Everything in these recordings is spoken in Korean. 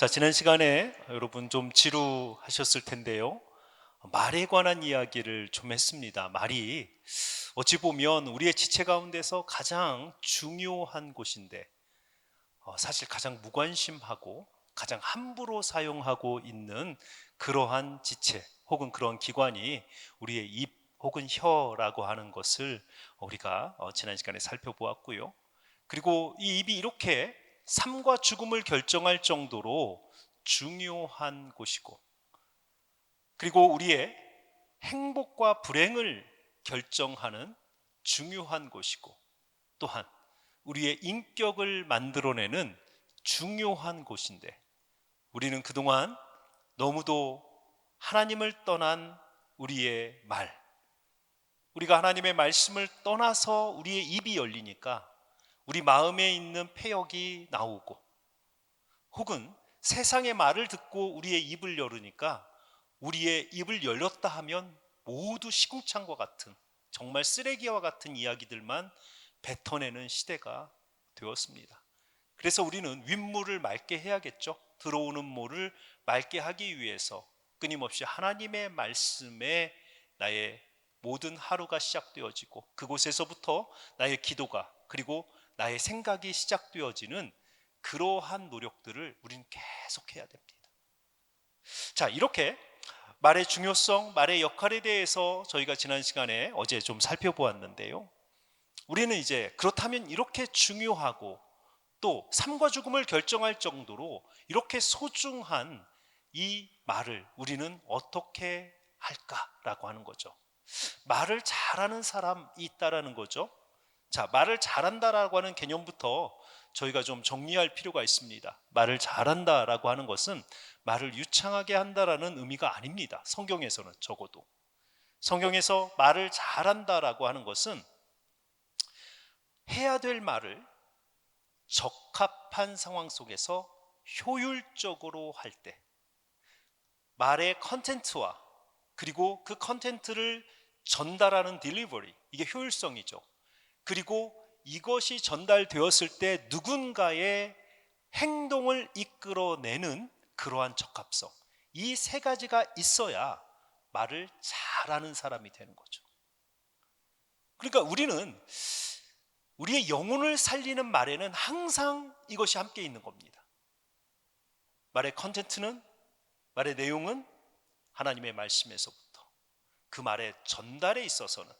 자, 지난 시간에 여러분 좀 지루하셨을 텐데요. 말에 관한 이야기를 좀 했습니다. 말이 어찌 보면 우리의 지체 가운데서 가장 중요한 곳인데, 사실 가장 무관심하고 가장 함부로 사용하고 있는 그러한 지체 혹은 그러한 기관이 우리의 입 혹은 혀라고 하는 것을 우리가 지난 시간에 살펴보았고요. 그리고 이 입이 이렇게 삶과 죽음을 결정할 정도로 중요한 곳이고, 그리고 우리의 행복과 불행을 결정하는 중요한 곳이고, 또한 우리의 인격을 만들어내는 중요한 곳인데, 우리는 그동안 너무도 하나님을 떠난 우리의 말, 우리가 하나님의 말씀을 떠나서 우리의 입이 열리니까 우리 마음에 있는 패역이 나오고, 혹은 세상의 말을 듣고 우리의 입을 열으니까 우리의 입을 열렸다 하면 모두 시궁창과 같은, 정말 쓰레기와 같은 이야기들만 뱉어내는 시대가 되었습니다. 그래서 우리는 윗물을 맑게 해야겠죠. 들어오는 물을 맑게 하기 위해서 끊임없이 하나님의 말씀에 나의 모든 하루가 시작되어지고, 그곳에서부터 나의 기도가, 그리고 나의 생각이 시작되어지는 그러한 노력들을 우리는 계속 해야 됩니다. 자, 이렇게 말의 중요성, 말의 역할에 대해서 저희가 지난 시간에 어제 좀 살펴보았는데요. 우리는 이제 그렇다면 이렇게 중요하고 또 삶과 죽음을 결정할 정도로 이렇게 소중한 이 말을 우리는 어떻게 할까라고 하는 거죠. 말을 잘하는 사람이 있다라는 거죠. 자, 말을 잘한다라고 하는 개념부터 저희가 좀 정리할 필요가 있습니다. 말을 잘한다라고 하는 것은 말을 유창하게 한다라는 의미가 아닙니다. 성경에서는 적어도. 성경에서 말을 잘한다라고 하는 것은 해야 될 말을 적합한 상황 속에서 효율적으로 할 때, 말의 컨텐츠와 그리고 그 컨텐츠를 전달하는 딜리버리, 이게 효율성이죠. 그리고 이것이 전달되었을 때 누군가의 행동을 이끌어내는 그러한 적합성, 이 세 가지가 있어야 말을 잘하는 사람이 되는 거죠. 그러니까 우리는 우리의 영혼을 살리는 말에는 항상 이것이 함께 있는 겁니다. 말의 컨텐츠는, 말의 내용은 하나님의 말씀에서부터 그 말의 전달에 있어서는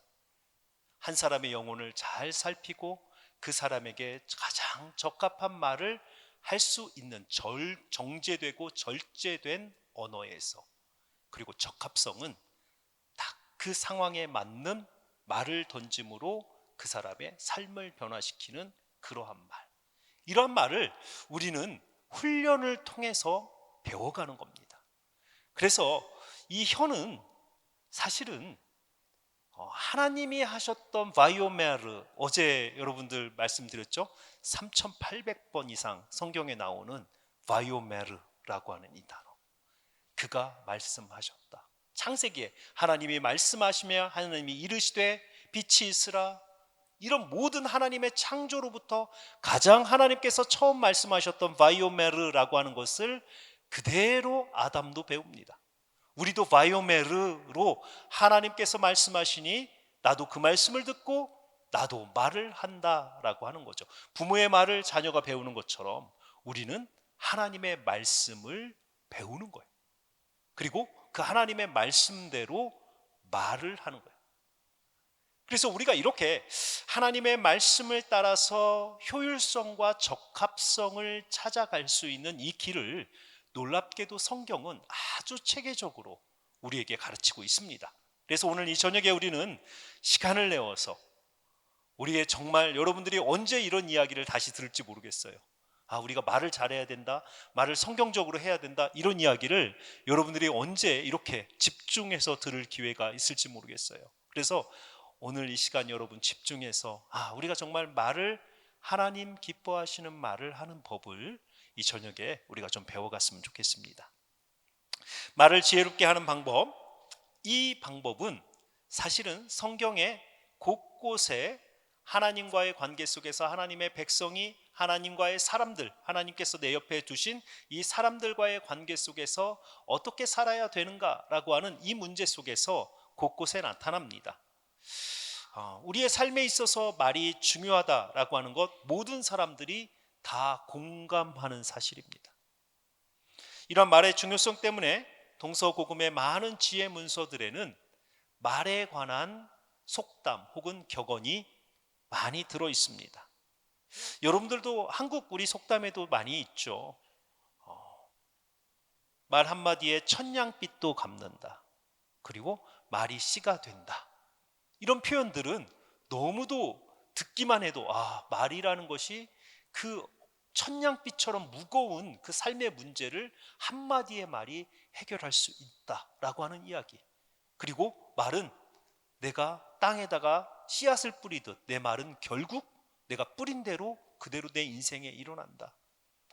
한 사람의 영혼을 잘 살피고 그 사람에게 가장 적합한 말을 할 수 있는 정제되고 절제된 언어에서, 그리고 적합성은 딱 그 상황에 맞는 말을 던짐으로 그 사람의 삶을 변화시키는 그러한 말, 이러한 말을 우리는 훈련을 통해서 배워가는 겁니다. 그래서 이 혀는 사실은 하나님이 하셨던 바이오메르, 어제 여러분들 말씀드렸죠? 3800번 이상 성경에 나오는 바이오메르라고 하는 이 단어, 그가 말씀하셨다. 창세기에 하나님이 말씀하시며 하나님이 이르시되 빛이 있으라, 이런 모든 하나님의 창조로부터 가장 하나님께서 처음 말씀하셨던 바이오메르라고 하는 것을 그대로 아담도 배웁니다. 우리도 바이오메르로 하나님께서 말씀하시니 나도 그 말씀을 듣고 나도 말을 한다라고 하는 거죠. 부모의 말을 자녀가 배우는 것처럼 우리는 하나님의 말씀을 배우는 거예요. 그리고 그 하나님의 말씀대로 말을 하는 거예요. 그래서 우리가 이렇게 하나님의 말씀을 따라서 효율성과 적합성을 찾아갈 수 있는 이 길을 놀랍게도 성경은 아주 체계적으로 우리에게 가르치고 있습니다. 그래서 오늘 이 저녁에 우리는 시간을 내어서 우리의, 정말 여러분들이 언제 이런 이야기를 다시 들을지 모르겠어요. 우리가 말을 잘해야 된다, 말을 성경적으로 해야 된다, 이런 이야기를 여러분들이 언제 이렇게 집중해서 들을 기회가 있을지 모르겠어요. 그래서 오늘 이 시간 여러분 집중해서 우리가 정말 말을, 하나님 기뻐하시는 말을 하는 법을 이 저녁에 우리가 좀 배워갔으면 좋겠습니다. 말을 지혜롭게 하는 방법, 이 방법은 사실은 성경의 곳곳에 하나님과의 관계 속에서 하나님의 백성이 하나님과의 사람들, 하나님께서 내 옆에 두신 이 사람들과의 관계 속에서 어떻게 살아야 되는가라고 하는 이 문제 속에서 곳곳에 나타납니다. 우리의 삶에 있어서 말이 중요하다라고 하는 것 모든 사람들이 다 공감하는 사실입니다. 이런 말의 중요성 때문에 동서고금의 많은 지혜 문서들에는 말에 관한 속담 혹은 격언이 많이 들어 있습니다. 여러분들도 한국 우리 속담에도 많이 있죠. 말 한마디에 천냥빚도 갚는다. 그리고 말이 씨가 된다. 이런 표현들은 너무도 듣기만 해도 말이라는 것이 그 천냥빚처럼 무거운 그 삶의 문제를 한마디의 말이 해결할 수 있다라고 하는 이야기. 그리고 말은 내가 땅에다가 씨앗을 뿌리듯 내 말은 결국 내가 뿌린 대로 그대로 내 인생에 일어난다.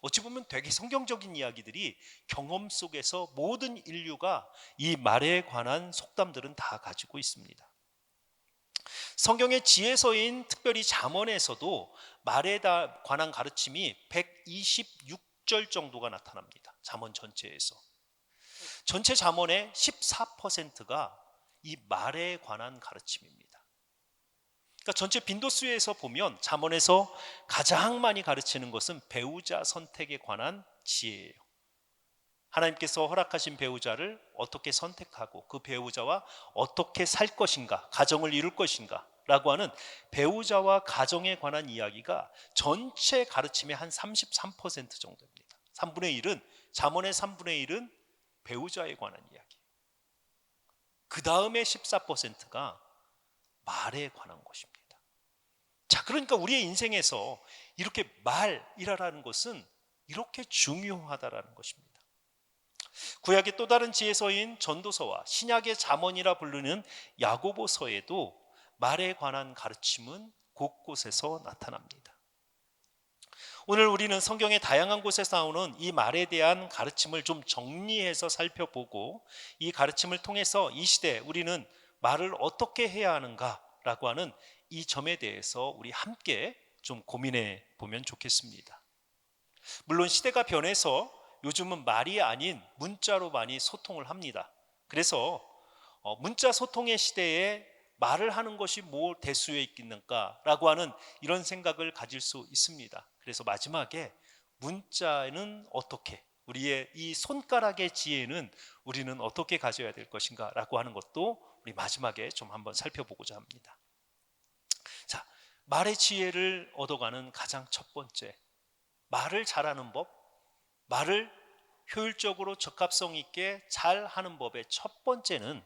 어찌 보면 되게 성경적인 이야기들이 경험 속에서 모든 인류가 이 말에 관한 속담들은 다 가지고 있습니다. 성경의 지혜서인 특별히 잠언에서도 말에 관한 가르침이 126절 정도가 나타납니다. 잠언 전체에서. 전체 잠언의 14%가 이 말에 관한 가르침입니다. 그러니까 전체 빈도수에서 보면 잠언에서 가장 많이 가르치는 것은 배우자 선택에 관한 지혜예요. 하나님께서 허락하신 배우자를 어떻게 선택하고 그 배우자와 어떻게 살 것인가, 가정을 이룰 것인가 라고 하는 배우자와 가정에 관한 이야기가 전체 가르침의 한 33% 정도입니다. 3분의 1은 잠언의 3분의 1은 배우자에 관한 이야기. 그 다음에 14%가 말에 관한 것입니다. 자, 그러니까 우리의 인생에서 이렇게 말이라는 것은 이렇게 중요하다라는 것입니다. 구약의 또 다른 지혜서인 전도서와 신약의 잠언이라 부르는 야고보서에도 말에 관한 가르침은 곳곳에서 나타납니다. 오늘 우리는 성경의 다양한 곳에서 나오는 이 말에 대한 가르침을 좀 정리해서 살펴보고 이 가르침을 통해서 이 시대 우리는 말을 어떻게 해야 하는가라고 하는 이 점에 대해서 우리 함께 좀 고민해 보면 좋겠습니다. 물론 시대가 변해서 요즘은 말이 아닌 문자로 많이 소통을 합니다. 그래서 문자 소통의 시대에 말을 하는 것이 뭐 대수에 있겠는가라고 하는 이런 생각을 가질 수 있습니다. 그래서 마지막에 문자는 어떻게, 우리의 이 손가락의 지혜는 우리는 어떻게 가져야 될 것인가 라고 하는 것도 우리 마지막에 좀 한번 살펴보고자 합니다. 자, 말의 지혜를 얻어가는 가장 첫 번째, 말을 잘하는 법, 말을 효율적으로 적합성 있게 잘 하는 법의 첫 번째는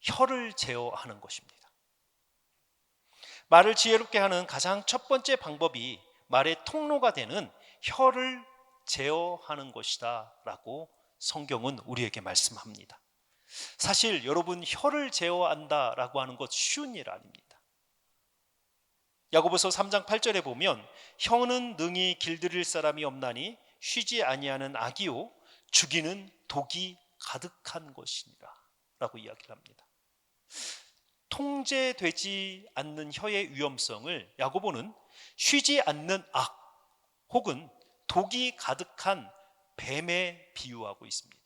혀를 제어하는 것입니다. 말을 지혜롭게 하는 가장 첫 번째 방법이 말의 통로가 되는 혀를 제어하는 것이다 라고 성경은 우리에게 말씀합니다. 사실 여러분, 혀를 제어한다 라고 하는 것 쉬운 일 아닙니다. 야고보서 3장 8절에 보면 혀는 능히 길들일 사람이 없나니 쉬지 아니하는 악이요 죽이는 독이 가득한 것이니라 라고 이야기를 합니다. 통제되지 않는 혀의 위험성을 야고보는 쉬지 않는 악 혹은 독이 가득한 뱀에 비유하고 있습니다.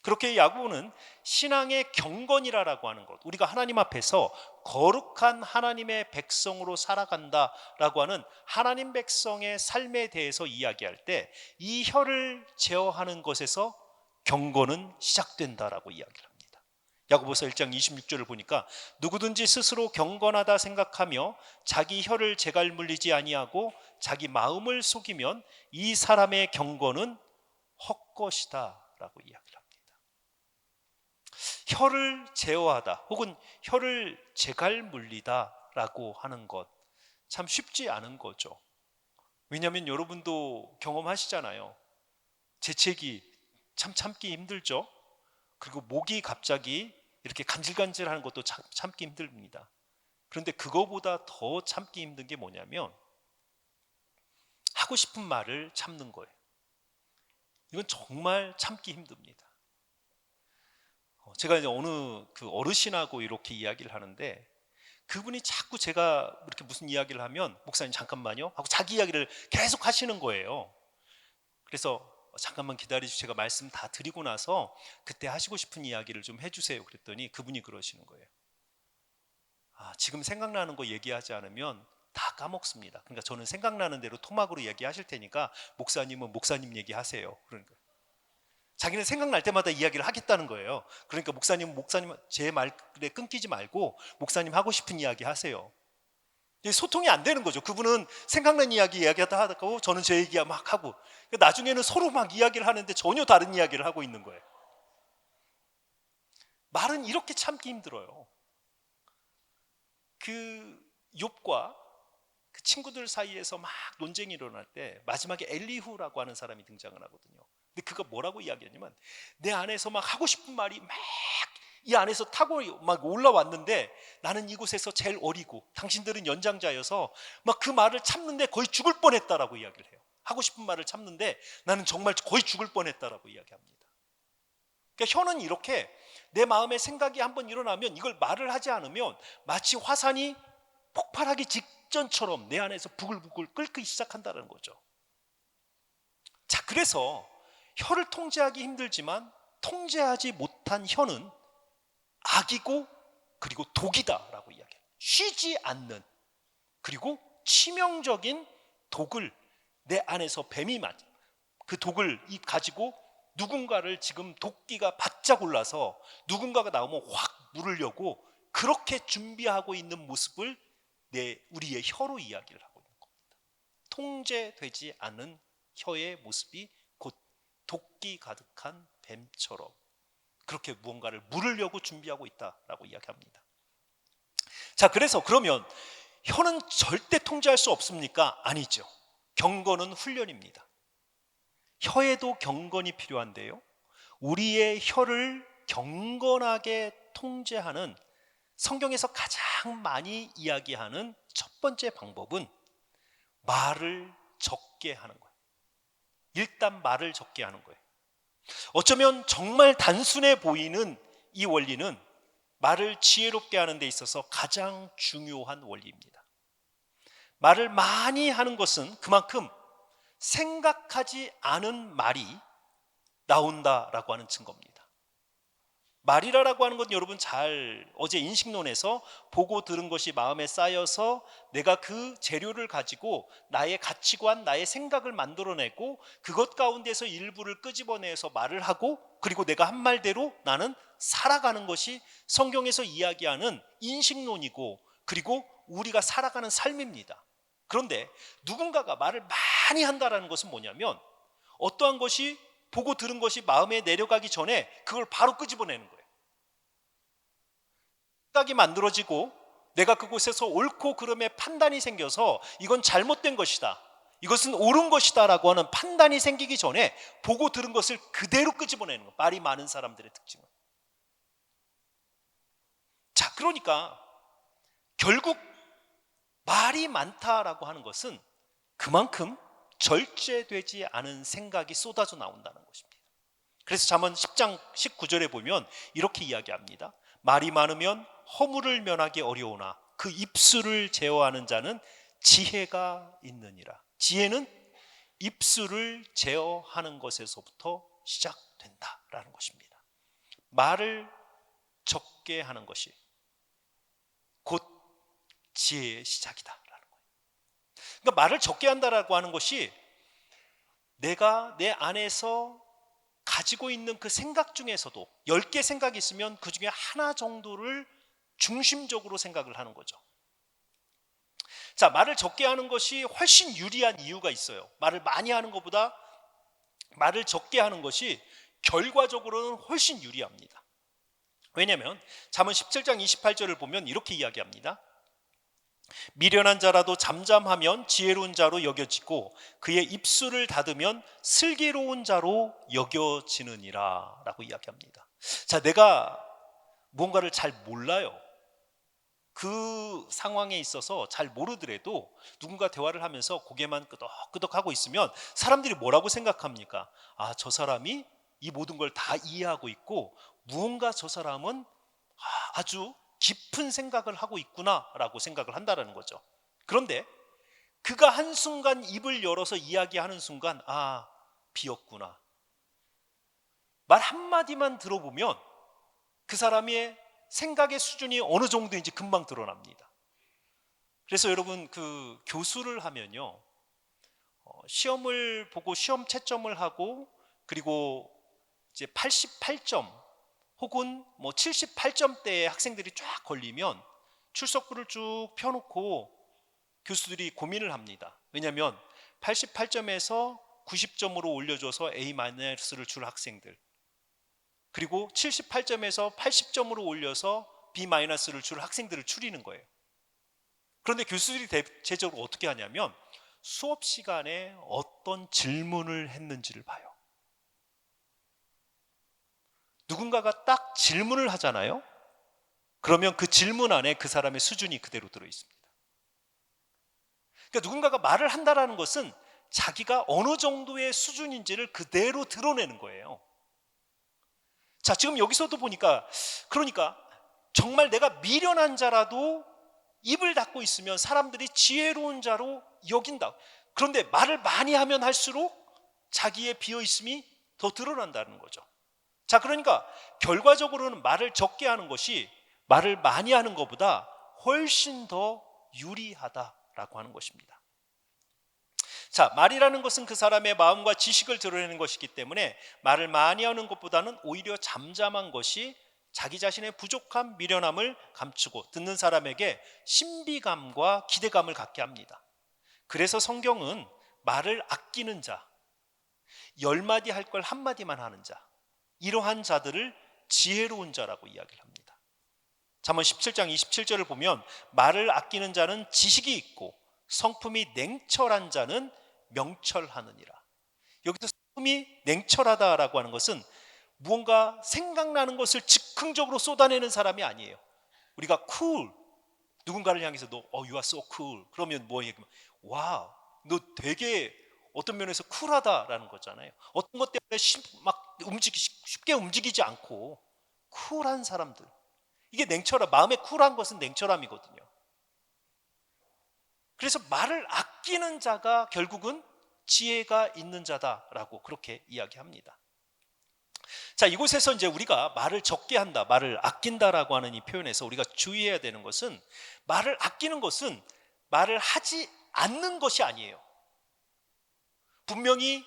그렇게 야고보는 신앙의 경건이라고 하는 것, 우리가 하나님 앞에서 거룩한 하나님의 백성으로 살아간다라고 하는 하나님 백성의 삶에 대해서 이야기할 때 이 혀를 제어하는 것에서 경건은 시작된다라고 이야기를 합니다. 야고보서 1장 26절을 보니까 누구든지 스스로 경건하다 생각하며 자기 혀를 재갈 물리지 아니하고 자기 마음을 속이면 이 사람의 경건은 헛것이다 라고 이야기를 합니다. 혀를 제어하다 혹은 혀를 재갈 물리다 라고 하는 것 참 쉽지 않은 거죠. 왜냐하면 여러분도 경험하시잖아요. 재채기 참 참기 힘들죠. 그리고 목이 갑자기 이렇게 간질간질하는 것도 참기 힘듭니다. 그런데 그거보다 더 참기 힘든 게 뭐냐면 하고 싶은 말을 참는 거예요. 이건 정말 참기 힘듭니다. 제가 이제 어느 그 어르신하고 이렇게 이야기를 하는데 그분이 자꾸 제가 이렇게 무슨 이야기를 하면 목사님 잠깐만요 하고 자기 이야기를 계속 하시는 거예요. 그래서 잠깐만 기다리시고 제가 말씀 다 드리고 나서 그때 하시고 싶은 이야기를 좀 해주세요 그랬더니 그분이 그러시는 거예요. 지금 생각나는 거 얘기하지 않으면 다 까먹습니다. 그러니까 저는 생각나는 대로 토막으로 얘기하실 테니까 목사님은 목사님 얘기하세요. 그러니까 자기는 생각날 때마다 이야기를 하겠다는 거예요. 그러니까 목사님 제 말에 끊기지 말고 목사님 하고 싶은 이야기 하세요. 소통이 안 되는 거죠. 그분은 생각난 이야기 이야기하다 하고 저는 제 얘기 막 하고 나중에는 서로 막 이야기를 하는데 전혀 다른 이야기를 하고 있는 거예요. 말은 이렇게 참기 힘들어요. 그 욥과 그 친구들 사이에서 막 논쟁이 일어날 때 마지막에 엘리후라고 하는 사람이 등장을 하거든요. 근데 그가 뭐라고 이야기하냐면 내 안에서 막 하고 싶은 말이 막 이 안에서 타고 막 올라왔는데 나는 이곳에서 제일 어리고 당신들은 연장자여서 막 그 말을 참는데 거의 죽을 뻔했다라고 이야기를 해요. 하고 싶은 말을 참는데 나는 정말 거의 죽을 뻔했다라고 이야기합니다. 그러니까 혀는 이렇게 내 마음의 생각이 한번 일어나면 이걸 말을 하지 않으면 마치 화산이 폭발하기 직전처럼 내 안에서 부글부글 끓기 시작한다는 거죠. 자, 그래서 혀를 통제하기 힘들지만 통제하지 못한 혀는 악이고 그리고 독이다라고 이야기해요. 쉬지 않는 그리고 치명적인 독을 내 안에서 뱀이 맞아 그 독을 가지고 누군가를 지금 도끼가 바짝 올라서 누군가가 나오면 확 물으려고 그렇게 준비하고 있는 모습을 우리의 혀로 이야기를 하고 있는 겁니다. 통제되지 않은 혀의 모습이 곧 도끼 가득한 뱀처럼 그렇게 무언가를 물으려고 준비하고 있다라고 이야기합니다. 자, 그래서 그러면 혀는 절대 통제할 수 없습니까? 아니죠. 경건은 훈련입니다. 혀에도 경건이 필요한데요. 우리의 혀를 경건하게 통제하는 성경에서 가장 많이 이야기하는 첫 번째 방법은 말을 적게 하는 거예요. 일단 말을 적게 하는 거예요. 어쩌면 정말 단순해 보이는 이 원리는 말을 지혜롭게 하는 데 있어서 가장 중요한 원리입니다. 말을 많이 하는 것은 그만큼 생각하지 않은 말이 나온다라고 하는 증거입니다. 말이라고 하는 건 여러분 어제 인식론에서 보고 들은 것이 마음에 쌓여서 내가 그 재료를 가지고 나의 가치관, 나의 생각을 만들어내고 그것 가운데서 일부를 끄집어내서 말을 하고 그리고 내가 한 말대로 나는 살아가는 것이 성경에서 이야기하는 인식론이고 그리고 우리가 살아가는 삶입니다. 그런데 누군가가 말을 많이 한다는 것은 뭐냐면 어떠한 것이 보고 들은 것이 마음에 내려가기 전에 그걸 바로 끄집어내는 거예요. 생각이 만들어지고 내가 그곳에서 옳고 그름의 판단이 생겨서 이건 잘못된 것이다, 이것은 옳은 것이다 라고 하는 판단이 생기기 전에 보고 들은 것을 그대로 끄집어내는 거예요. 말이 많은 사람들의 특징은. 자, 그러니까 결국 말이 많다라고 하는 것은 그만큼 절제되지 않은 생각이 쏟아져 나온다는 것입니다. 그래서 잠언 10장 19절에 보면 이렇게 이야기합니다. 말이 많으면 허물을 면하기 어려우나 그 입술을 제어하는 자는 지혜가 있느니라. 지혜는 입술을 제어하는 것에서부터 시작된다라는 것입니다. 말을 적게 하는 것이 곧 지혜의 시작이다라는 거예요. 그러니까 말을 적게 한다라고 하는 것이 내가 내 안에서 가지고 있는 그 생각 중에서도 10개 생각이 있으면 그 중에 하나 정도를 중심적으로 생각을 하는 거죠. 자, 말을 적게 하는 것이 훨씬 유리한 이유가 있어요. 말을 많이 하는 것보다 말을 적게 하는 것이 결과적으로는 훨씬 유리합니다. 왜냐하면 잠언 17장 28절을 보면 이렇게 이야기합니다. 미련한 자라도 잠잠하면 지혜로운 자로 여겨지고 그의 입술을 닫으면 슬기로운 자로 여겨지느니라 라고 이야기합니다. 자, 내가 무언가를 잘 몰라요. 그 상황에 있어서 잘 모르더라도 누군가 대화를 하면서 고개만 끄덕끄덕하고 있으면 사람들이 뭐라고 생각합니까? 아, 저 사람이 이 모든 걸 다 이해하고 있고 무언가 저 사람은 아주 깊은 생각을 하고 있구나라고 생각을 한다는 거죠. 그런데 그가 한순간 입을 열어서 이야기하는 순간 비었구나. 말 한마디만 들어보면 그 사람의 생각의 수준이 어느 정도인지 금방 드러납니다. 그래서 여러분, 그 교수를 하면요, 시험을 보고 시험 채점을 하고 그리고 이제 88점 혹은 뭐 78점대의 학생들이 쫙 걸리면 출석부를 쭉 펴놓고 교수들이 고민을 합니다. 왜냐하면 88점에서 90점으로 올려줘서 A-를 줄 학생들, 그리고 78점에서 80점으로 올려서 B-를 줄 학생들을 추리는 거예요. 그런데 교수들이 대체적으로 어떻게 하냐면 수업 시간에 어떤 질문을 했는지를 봐요. 누군가가 딱 질문을 하잖아요. 그러면 그 질문 안에 그 사람의 수준이 그대로 들어 있습니다. 그러니까 누군가가 말을 한다라는 것은 자기가 어느 정도의 수준인지를 그대로 드러내는 거예요. 자, 지금 여기서도 보니까, 그러니까 정말 내가 미련한 자라도 입을 닫고 있으면 사람들이 지혜로운 자로 여긴다. 그런데 말을 많이 하면 할수록 자기의 비어있음이 더 드러난다는 거죠. 자, 그러니까 결과적으로는 말을 적게 하는 것이 말을 많이 하는 것보다 훨씬 더 유리하다라고 하는 것입니다. 자, 말이라는 것은 그 사람의 마음과 지식을 드러내는 것이기 때문에 말을 많이 하는 것보다는 오히려 잠잠한 것이 자기 자신의 부족함, 미련함을 감추고 듣는 사람에게 신비감과 기대감을 갖게 합니다. 그래서 성경은 말을 아끼는 자, 10마디 할 걸 1마디만 하는 자, 이러한 자들을 지혜로운 자라고 이야기를 합니다. 잠언 17장 27절을 보면 말을 아끼는 자는 지식이 있고 성품이 냉철한 자는 명철하느니라. 여기서 성품이 냉철하다라고 하는 것은 무언가 생각나는 것을 즉흥적으로 쏟아내는 사람이 아니에요. 우리가 cool, 누군가를 향해서 너 you are so cool 그러면 뭐 얘기하면 와, 너 되게 어떤 면에서 쿨하다라는 거잖아요. 어떤 것 때문에 쉽게 움직이지 않고 쿨한 사람들, 이게 냉철함, 마음에 쿨한 것은 냉철함이거든요. 그래서 말을 아끼는 자가 결국은 지혜가 있는 자다라고 그렇게 이야기합니다. 자, 이곳에서 이제 우리가 말을 적게 한다, 말을 아낀다라고 하는 이 표현에서 우리가 주의해야 되는 것은, 말을 아끼는 것은 말을 하지 않는 것이 아니에요. 분명히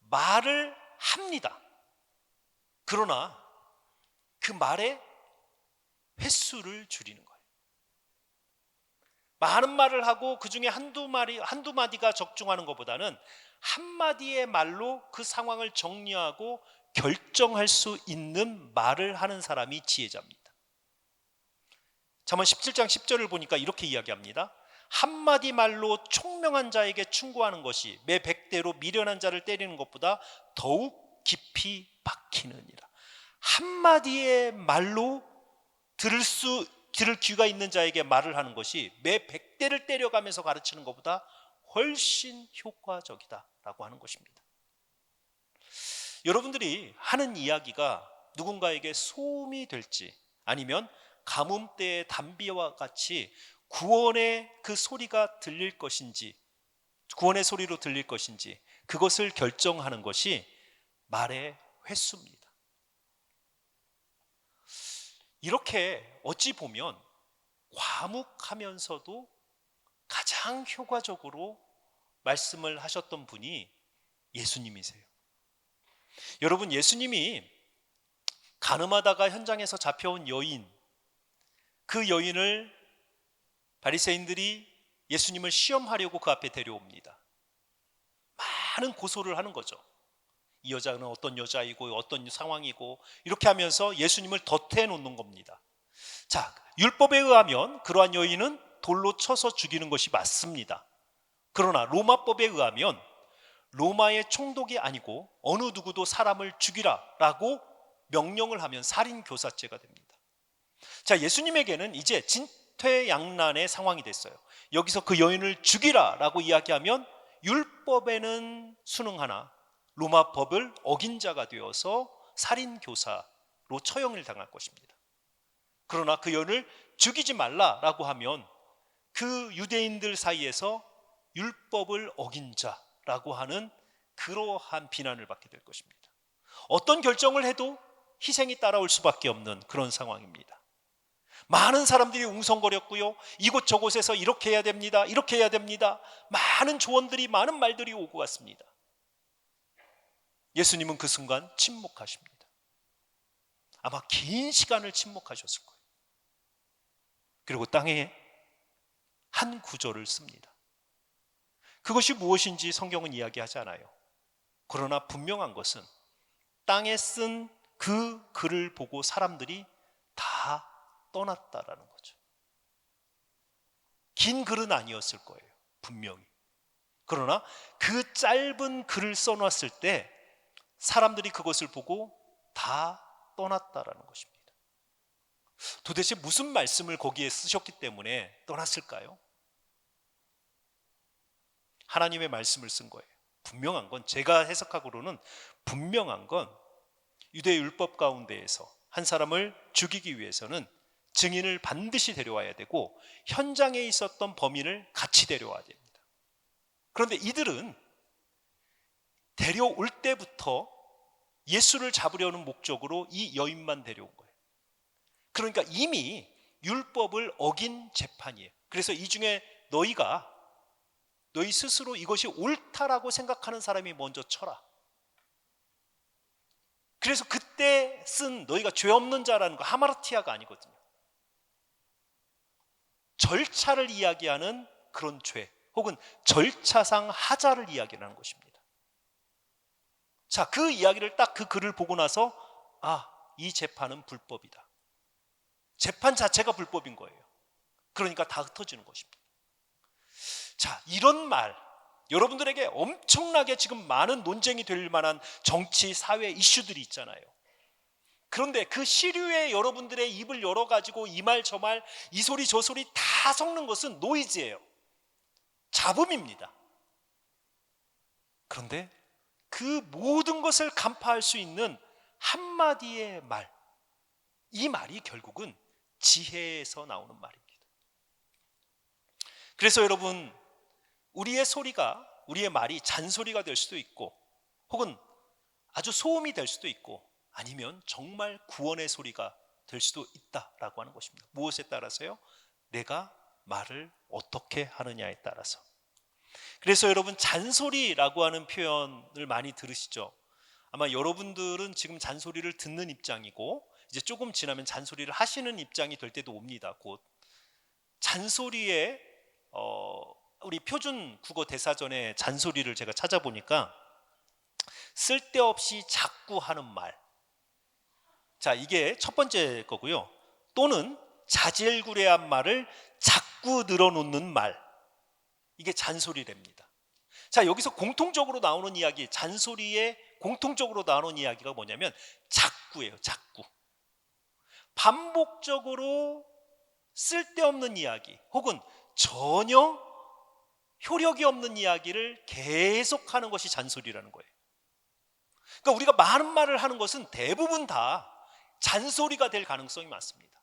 말을 합니다. 그러나 그 말의 횟수를 줄이는 거예요. 많은 말을 하고 그 중에 한두 마디가 적중하는 것보다는 한마디의 말로 그 상황을 정리하고 결정할 수 있는 말을 하는 사람이 지혜자입니다. 잠언 17장 10절을 보니까 이렇게 이야기합니다. 한마디 말로 총명한 자에게 충고하는 것이 매 100대로 미련한 자를 때리는 것보다 더욱 깊이 박히느니라. 한마디의 말로 들을 귀가 있는 자에게 말을 하는 것이 매 100대를 때려가면서 가르치는 것보다 훨씬 효과적이다라고 하는 것입니다. 여러분들이 하는 이야기가 누군가에게 소음이 될지 아니면 가뭄때의 담비와 같이 구원의 그 소리가 들릴 것인지, 구원의 소리로 들릴 것인지, 그것을 결정하는 것이 말의 횟수입니다. 이렇게 어찌 보면 과묵하면서도 가장 효과적으로 말씀을 하셨던 분이 예수님이세요. 여러분, 예수님이 간음하다가 현장에서 잡혀온 여인, 그 여인을 바리새인들이 예수님을 시험하려고 그 앞에 데려옵니다. 많은 고소를 하는 거죠. 이 여자는 어떤 여자이고 어떤 상황이고, 이렇게 하면서 예수님을 덫해 놓는 겁니다. 자, 율법에 의하면 그러한 여인은 돌로 쳐서 죽이는 것이 맞습니다. 그러나 로마법에 의하면 로마의 총독이 아니고 어느 누구도 사람을 죽이라라고 명령을 하면 살인교사죄가 됩니다. 자, 예수님에게는 이제 진퇴양난의 상황이 됐어요. 여기서 그 여인을 죽이라라고 이야기하면 율법에는 순응하나 로마법을 어긴 자가 되어서 살인교사로 처형을 당할 것입니다. 그러나 그 여인을 죽이지 말라라고 하면 그 유대인들 사이에서 율법을 어긴 자라고 하는 그러한 비난을 받게 될 것입니다. 어떤 결정을 해도 희생이 따라올 수밖에 없는 그런 상황입니다. 많은 사람들이 웅성거렸고요. 이곳저곳에서 이렇게 해야 됩니다. 이렇게 해야 됩니다. 많은 조언들이, 많은 말들이 오고 갔습니다. 예수님은 그 순간 침묵하십니다. 아마 긴 시간을 침묵하셨을 거예요. 그리고 땅에 한 구절을 씁니다. 그것이 무엇인지 성경은 이야기하지 않아요. 그러나 분명한 것은 땅에 쓴 그 글을 보고 사람들이 다 떠났다라는 거죠. 긴 글은 아니었을 거예요, 분명히. 그러나 그 짧은 글을 써놨을 때 사람들이 그것을 보고 다 떠났다라는 것입니다. 도대체 무슨 말씀을 거기에 쓰셨기 때문에 떠났을까요? 하나님의 말씀을 쓴 거예요. 분명한 건, 제가 해석하기로는 분명한 건 유대 율법 가운데에서 한 사람을 죽이기 위해서는 증인을 반드시 데려와야 되고 현장에 있었던 범인을 같이 데려와야 됩니다. 그런데 이들은 데려올 때부터 예수를 잡으려는 목적으로 이 여인만 데려온 거예요. 그러니까 이미 율법을 어긴 재판이에요. 그래서 이 중에 너희 스스로 이것이 옳다라고 생각하는 사람이 먼저 쳐라. 그래서 그때 쓴 너희가 죄 없는 자라는 거 하마르티아가 아니거든요. 절차를 이야기하는 그런 죄, 혹은 절차상 하자를 이야기하는 것입니다. 자, 그 이야기를 딱 그 글을 보고 나서 이 재판은 불법이다. 재판 자체가 불법인 거예요. 그러니까 다 흩어지는 것입니다. 자, 이런 말, 여러분들에게 엄청나게 지금 많은 논쟁이 될 만한 정치, 사회 이슈들이 있잖아요. 그런데 그 시류에 여러분들의 입을 열어가지고 이 말 저 말, 이 소리 저 소리 다 섞는 것은 노이즈예요. 잡음입니다. 그런데 그 모든 것을 간파할 수 있는 한마디의 말, 이 말이 결국은 지혜에서 나오는 말입니다. 그래서 여러분, 우리의 소리가, 우리의 말이 잔소리가 될 수도 있고, 혹은 아주 소음이 될 수도 있고, 아니면 정말 구원의 소리가 될 수도 있다라고 하는 것입니다. 무엇에 따라서요? 내가 말을 어떻게 하느냐에 따라서. 그래서 여러분, 잔소리라고 하는 표현을 많이 들으시죠? 아마 여러분들은 지금 잔소리를 듣는 입장이고, 이제 조금 지나면 잔소리를 하시는 입장이 될 때도 옵니다. 곧 잔소리에 우리 표준 국어 대사전의 잔소리를 제가 찾아보니까 쓸데없이 자꾸 하는 말, 자, 이게 첫 번째 거고요. 또는 자질구레한 말을 자꾸 늘어놓는 말, 이게 잔소리랍니다. 자, 여기서 공통적으로 나오는 이야기, 잔소리에 공통적으로 나오는 이야기가 뭐냐면 자꾸예요. 자꾸. 반복적으로 쓸데없는 이야기, 혹은 전혀 효력이 없는 이야기를 계속하는 것이 잔소리라는 거예요. 그러니까 우리가 많은 말을 하는 것은 대부분 다 잔소리가 될 가능성이 많습니다.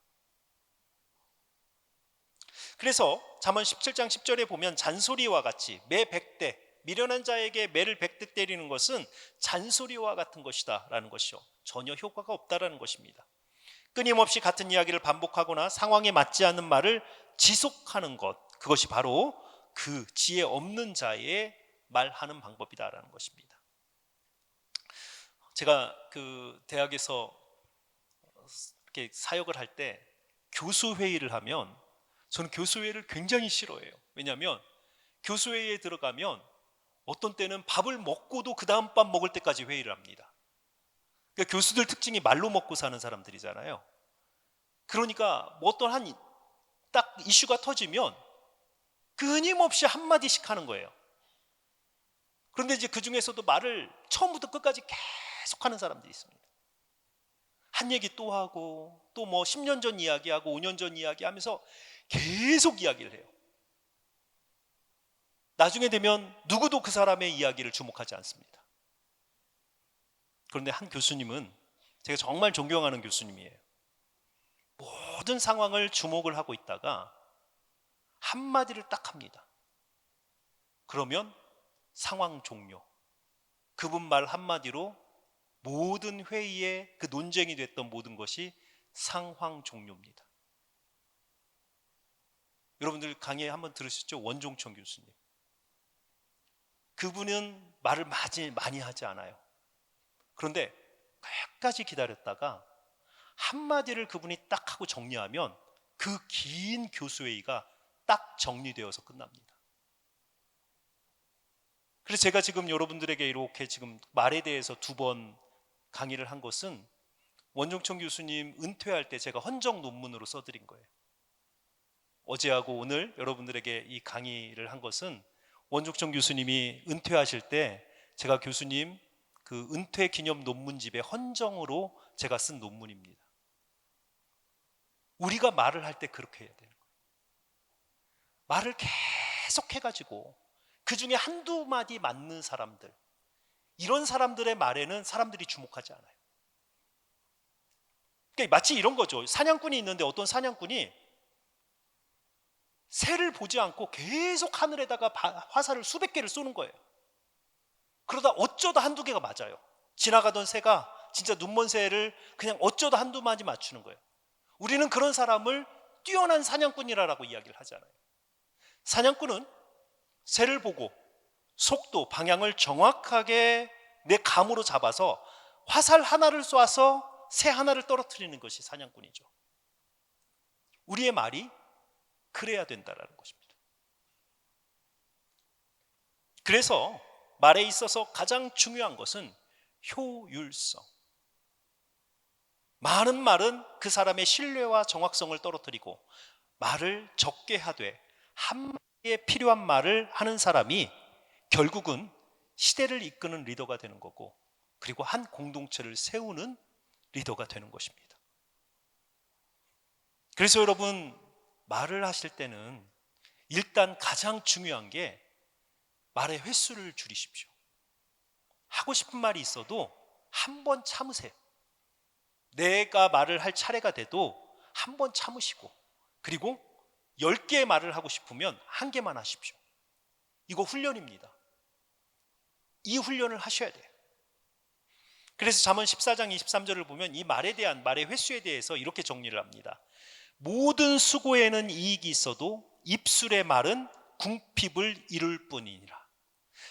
그래서 잠언 17장 10절에 보면 잔소리와 같이 매 100대, 미련한 자에게 매를 100대 때리는 것은 잔소리와 같은 것이다 라는 것이요, 전혀 효과가 없다라는 것입니다. 끊임없이 같은 이야기를 반복하거나 상황에 맞지 않는 말을 지속하는 것, 그것이 바로 그 지혜 없는 자의 말하는 방법이다라는 것입니다. 제가 그 대학에서 이렇게 사역을 할 때 교수회의를 하면, 저는 교수회의를 굉장히 싫어해요. 왜냐하면 교수회의에 들어가면 어떤 때는 밥을 먹고도 그 다음 밥 먹을 때까지 회의를 합니다. 그러니까 교수들 특징이 말로 먹고 사는 사람들이잖아요. 그러니까 뭐 어떤 한 딱 이슈가 터지면 끊임없이 한마디씩 하는 거예요. 그런데 이제 그 중에서도 말을 처음부터 끝까지 계속 하는 사람들이 있습니다. 한 얘기 또 하고, 또 뭐 10년 전 이야기하고 5년 전 이야기하면서 계속 이야기를 해요. 나중에 되면 누구도 그 사람의 이야기를 주목하지 않습니다. 그런데 한 교수님은, 제가 정말 존경하는 교수님이에요. 모든 상황을 주목을 하고 있다가 한마디를 딱 합니다. 그러면 상황 종료. 그분 말 한마디로 모든 회의에 그 논쟁이 됐던 모든 것이 상황 종료입니다. 여러분들 강의 한번 들으셨죠? 원종천 교수님. 그분은 말을 많이 하지 않아요. 그런데 끝까지 기다렸다가 한마디를 그분이 딱 하고 정리하면 그 긴 교수회의가 딱 정리되어서 끝납니다. 그래서 제가 지금 여러분들에게 이렇게 지금 말에 대해서 2번 강의를 한 것은 원종천 교수님 은퇴할 때 제가 헌정 논문으로 써드린 거예요. 어제하고 오늘 여러분들에게 이 강의를 한 것은 원종천 교수님이 은퇴하실 때 제가 교수님 그 은퇴 기념 논문집의 헌정으로 제가 쓴 논문입니다. 우리가 말을 할 때 그렇게 해야 되는 거예요. 말을 계속 해가지고 그 중에 한두 마디 맞는 사람들, 이런 사람들의 말에는 사람들이 주목하지 않아요. 그러니까 마치 이런 거죠. 사냥꾼이 있는데 어떤 사냥꾼이 새를 보지 않고 계속 하늘에다가 화살을 수백 개를 쏘는 거예요. 그러다 어쩌다 한두 개가 맞아요. 지나가던 새가 진짜 눈먼 새를 그냥 어쩌다 한두 마디 맞추는 거예요. 우리는 그런 사람을 뛰어난 사냥꾼이라고 이야기를 하잖아요. 사냥꾼은 새를 보고 속도, 방향을 정확하게 내 감으로 잡아서 화살 하나를 쏴서 새 하나를 떨어뜨리는 것이 사냥꾼이죠. 우리의 말이 그래야 된다는 것입니다. 그래서 말에 있어서 가장 중요한 것은 효율성. 많은 말은 그 사람의 신뢰와 정확성을 떨어뜨리고 말을 적게 하되 한마디에 필요한 말을 하는 사람이 결국은 시대를 이끄는 리더가 되는 거고, 그리고 한 공동체를 세우는 리더가 되는 것입니다. 그래서 여러분, 말을 하실 때는 일단 가장 중요한 게 말의 횟수를 줄이십시오. 하고 싶은 말이 있어도 한 번 참으세요. 내가 말을 할 차례가 돼도 한 번 참으시고, 그리고 10개의 말을 하고 싶으면 1개만 하십시오. 이거 훈련입니다. 이 훈련을 하셔야 돼요. 그래서 잠언 14장 23절을 보면 이 말에 대한 말의 횟수에 대해서 이렇게 정리를 합니다. 모든 수고에는 이익이 있어도 입술의 말은 궁핍을 이룰 뿐이니라.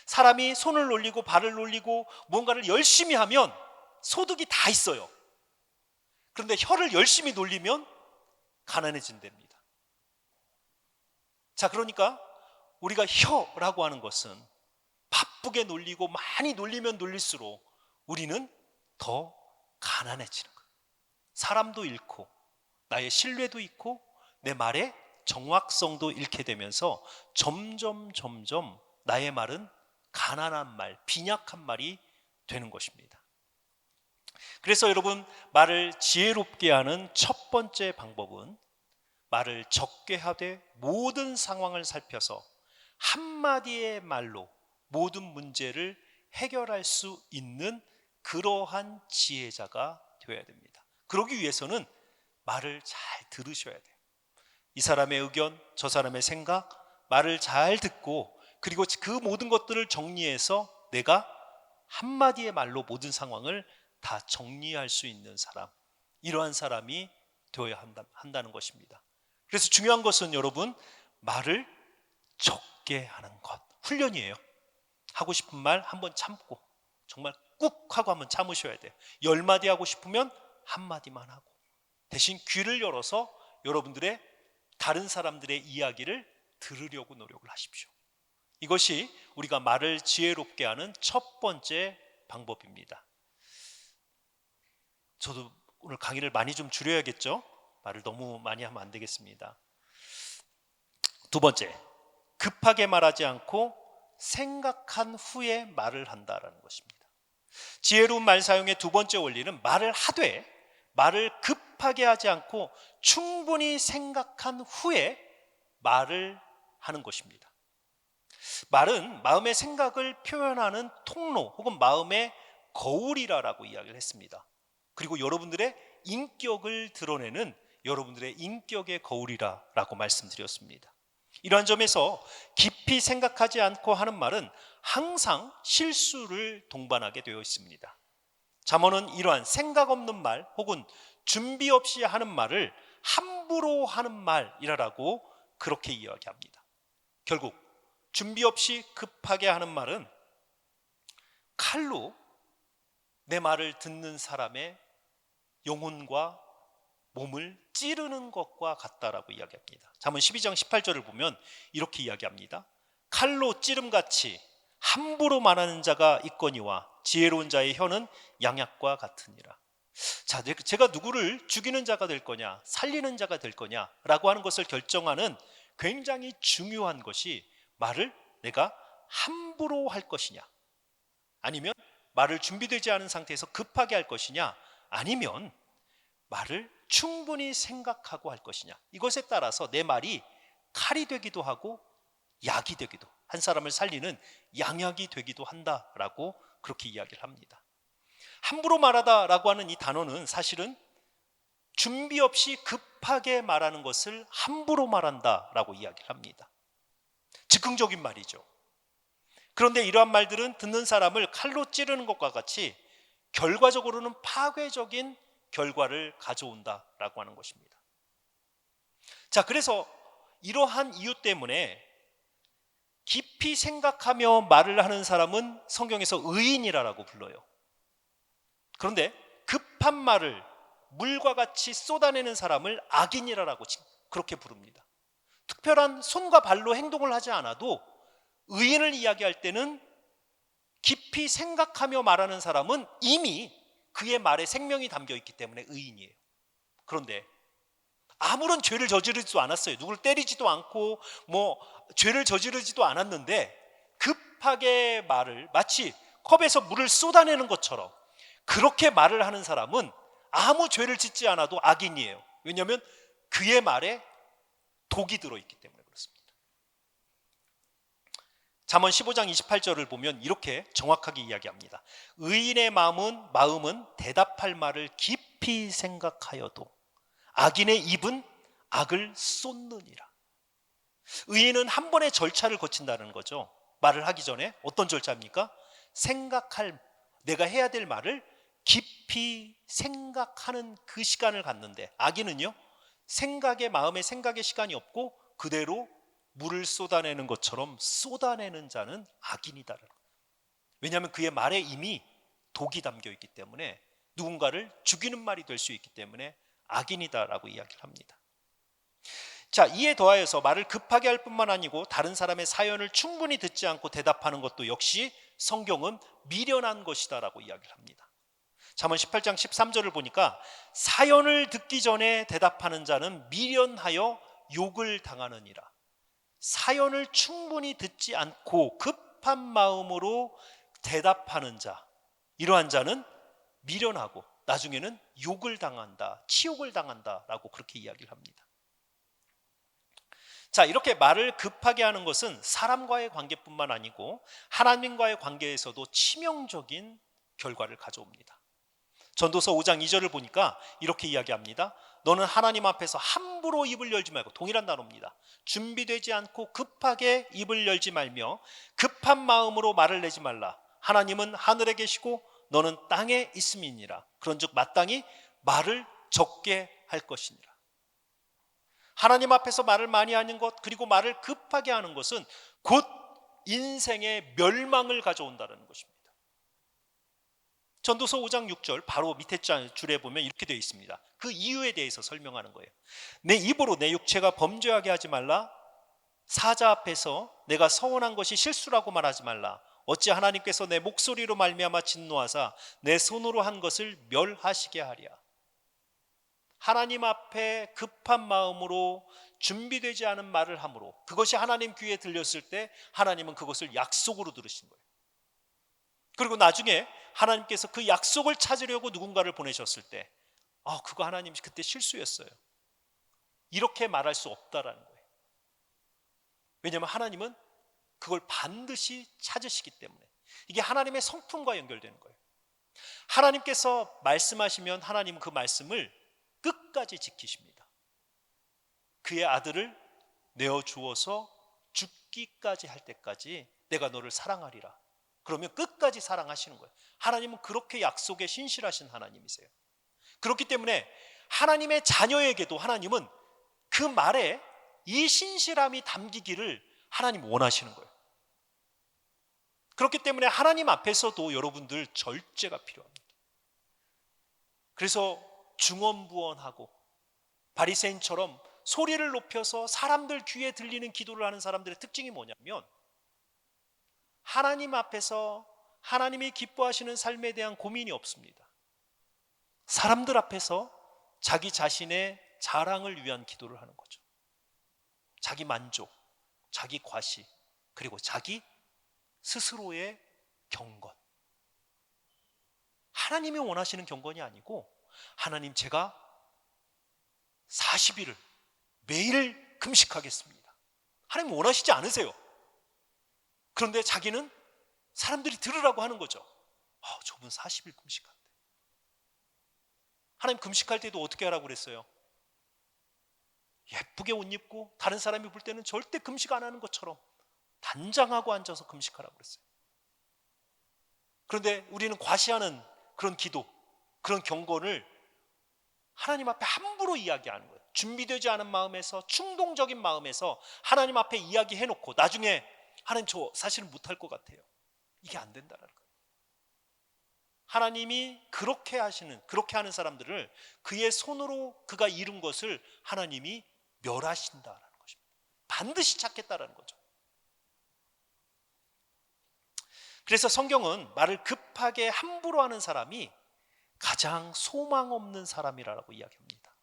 사람이 손을 놀리고 발을 놀리고 뭔가를 열심히 하면 소득이 다 있어요. 그런데 혀를 열심히 놀리면 가난해진답니다. 자, 그러니까 우리가 혀라고 하는 것은 바쁘게 놀리고 많이 놀리면 놀릴수록 우리는 더 가난해지는 거예요. 사람도 잃고 나의 신뢰도 잃고 내 말의 정확성도 잃게 되면서 점점 나의 말은 가난한 말, 빈약한 말이 되는 것입니다. 그래서 여러분, 말을 지혜롭게 하는 첫 번째 방법은 말을 적게 하되 모든 상황을 살펴서 한마디의 말로 모든 문제를 해결할 수 있는 그러한 지혜자가 되어야 됩니다. 그러기 위해서는 말을 잘 들으셔야 돼요. 이 사람의 의견, 저 사람의 생각, 말을 잘 듣고, 그리고 그 모든 것들을 정리해서 내가 한마디의 말로 모든 상황을 다 정리할 수 있는 사람, 이러한 사람이 되어야 한다는 것입니다. 그래서 중요한 것은 여러분, 말을 적게 하는 것, 훈련이에요. 하고 싶은 말 한번 참고, 정말 꾹 하고 한번 참으셔야 돼요. 10마디 하고 싶으면 한마디만 하고, 대신 귀를 열어서 여러분들의 다른 사람들의 이야기를 들으려고 노력을 하십시오. 이것이 우리가 말을 지혜롭게 하는 첫 번째 방법입니다. 저도 오늘 강의를 많이 좀 줄여야겠죠? 말을 너무 많이 하면 안 되겠습니다. 두 번째, 급하게 말하지 않고 생각한 후에 말을 한다라는 것입니다. 지혜로운 말 사용의 두 번째 원리는 말을 하되 말을 급하게 하지 않고 충분히 생각한 후에 말을 하는 것입니다. 말은 마음의 생각을 표현하는 통로 혹은 마음의 거울이라고 이야기를 했습니다. 그리고 여러분들의 인격을 드러내는 여러분들의 인격의 거울이라고 말씀드렸습니다. 이러한 점에서 깊이 생각하지 않고 하는 말은 항상 실수를 동반하게 되어 있습니다. 잠언은 이러한 생각 없는 말 혹은 준비 없이 하는 말을 함부로 하는 말이라고 그렇게 이야기합니다. 결국 준비 없이 급하게 하는 말은 칼로 내 말을 듣는 사람의 영혼과 몸을 찌르는 것과 같다라고 이야기합니다. 잠언 12장 18절을 보면 이렇게 이야기합니다. 칼로 찌름같이 함부로 말하는 자가 있거니와 지혜로운 자의 혀는 양약과 같으니라. 자, 제가 누구를 죽이는 자가 될 거냐, 살리는 자가 될 거냐라고 하는 것을 결정하는 굉장히 중요한 것이 말을 내가 함부로 할 것이냐, 아니면 말을 준비되지 않은 상태에서 급하게 할 것이냐, 아니면 말을 충분히 생각하고 할 것이냐, 이것에 따라서 내 말이 칼이 되기도 하고 약이 되기도, 한 사람을 살리는 양약이 되기도 한다라고 그렇게 이야기를 합니다. 함부로 말하다라고 하는 이 단어는 사실은 준비 없이 급하게 말하는 것을 함부로 말한다라고 이야기를 합니다. 즉흥적인 말이죠. 그런데 이러한 말들은 듣는 사람을 칼로 찌르는 것과 같이 결과적으로는 파괴적인 결과를 가져온다라고 하는 것입니다. 자, 그래서 이러한 이유 때문에 깊이 생각하며 말을 하는 사람은 성경에서 의인이라고 불러요. 그런데 급한 말을 물과 같이 쏟아내는 사람을 악인이라고 그렇게 부릅니다. 특별한 손과 발로 행동을 하지 않아도 의인을 이야기할 때는 깊이 생각하며 말하는 사람은 이미 그의 말에 생명이 담겨 있기 때문에 의인이에요. 그런데 아무런 죄를 저지르지도 않았어요. 누굴 때리지도 않고 죄를 저지르지도 않았는데 급하게 말을 마치 컵에서 물을 쏟아내는 것처럼 그렇게 말을 하는 사람은 아무 죄를 짓지 않아도 악인이에요. 왜냐하면 그의 말에 독이 들어있기 때문에 그렇습니다. 잠언 15장 28절을 보면 이렇게 정확하게 이야기합니다. 의인의 마음은 대답할 말을 깊이 생각하여도 악인의 입은 악을 쏟느니라. 의인은 한 번의 절차를 거친다는 거죠. 말을 하기 전에 어떤 절차입니까? 내가 해야 될 말을 깊이 생각하는 그 시간을 갖는데, 악인은요, 마음의 생각의 시간이 없고 그대로 물을 쏟아내는 것처럼 쏟아내는 자는 악인이다. 왜냐하면 그의 말에 이미 독이 담겨 있기 때문에 누군가를 죽이는 말이 될 수 있기 때문에 악인이다라고 이야기를 합니다. 자, 이에 더하여서 말을 급하게 할 뿐만 아니고 다른 사람의 사연을 충분히 듣지 않고 대답하는 것도 역시 성경은 미련한 것이다라고 이야기를 합니다. 잠언 18장 13절을 보니까 사연을 듣기 전에 대답하는 자는 미련하여 욕을 당하느니라. 사연을 충분히 듣지 않고 급한 마음으로 대답하는 자, 이러한 자는 미련하고 나중에는 욕을 당한다, 치욕을 당한다라고 그렇게 이야기를 합니다. 자, 이렇게 말을 급하게 하는 것은 사람과의 관계뿐만 아니고 하나님과의 관계에서도 치명적인 결과를 가져옵니다. 전도서 5장 2절을 보니까 이렇게 이야기합니다. 너는 하나님 앞에서 함부로 입을 열지 말고, 동일한 단어입니다. 준비되지 않고 급하게 입을 열지 말며 급한 마음으로 말을 내지 말라. 하나님은 하늘에 계시고 너는 땅에 있음이니라. 그런즉 마땅히 말을 적게 할 것이니라. 하나님 앞에서 말을 많이 하는 것, 그리고 말을 급하게 하는 것은 곧 인생의 멸망을 가져온다는 것입니다. 전도서 5장 6절 바로 밑에 줄에 보면 이렇게 되어 있습니다. 그 이유에 대해서 설명하는 거예요. 내 입으로 내 육체가 범죄하게 하지 말라. 사자 앞에서 내가 서원한 것이 실수라고 말하지 말라. 어찌 하나님께서 내 목소리로 말미암아 진노하사 내 손으로 한 것을 멸하시게 하랴. 하나님 앞에 급한 마음으로 준비되지 않은 말을 함으로 그것이 하나님 귀에 들렸을 때 하나님은 그것을 약속으로 들으신 거예요. 그리고 나중에 하나님께서 그 약속을 찾으려고 누군가를 보내셨을 때 그거 하나님 그때 실수였어요, 이렇게 말할 수 없다라는 거예요. 왜냐하면 하나님은 그걸 반드시 찾으시기 때문에. 이게 하나님의 성품과 연결되는 거예요. 하나님께서 말씀하시면 하나님은 그 말씀을 끝까지 지키십니다. 그의 아들을 내어 주어서 죽기까지 할 때까지 내가 너를 사랑하리라. 그러면 끝까지 사랑하시는 거예요. 하나님은 그렇게 약속에 신실하신 하나님이세요. 그렇기 때문에 하나님의 자녀에게도 하나님은 그 말에 이 신실함이 담기기를 하나님 원하시는 거예요. 그렇기 때문에 하나님 앞에서도 여러분들 절제가 필요합니다. 그래서 중언부언하고 바리새인처럼 소리를 높여서 사람들 귀에 들리는 기도를 하는 사람들의 특징이 뭐냐면 하나님 앞에서 하나님이 기뻐하시는 삶에 대한 고민이 없습니다. 사람들 앞에서 자기 자신의 자랑을 위한 기도를 하는 거죠. 자기 만족, 자기 과시, 그리고 자기 스스로의 경건. 하나님이 원하시는 경건이 아니고 하나님 제가 40일을 매일 금식하겠습니다. 하나님 원하시지 않으세요. 그런데 자기는 사람들이 들으라고 하는 거죠. 저분 40일 금식한대. 하나님 금식할 때도 어떻게 하라고 그랬어요? 예쁘게 옷 입고 다른 사람이 볼 때는 절대 금식 안 하는 것처럼 단장하고 앉아서 금식하라고 그랬어요. 그런데 우리는 과시하는 그런 기도, 그런 경건을 하나님 앞에 함부로 이야기하는 거예요. 준비되지 않은 마음에서, 충동적인 마음에서 하나님 앞에 이야기해놓고 나중에 하나님 저 사실은 못할 것 같아요. 이게 안 된다는 거예요. 하나님이 그렇게 하는 사람들을 그의 손으로 그가 이룬 것을 하나님이 멸하신다라는 것입니다. 반드시 찾겠다라는 거죠. 그래서 성경은 말을 급하게 함부로 하는 사람이 가장 소망 없는 사람이라고 이야기합니다.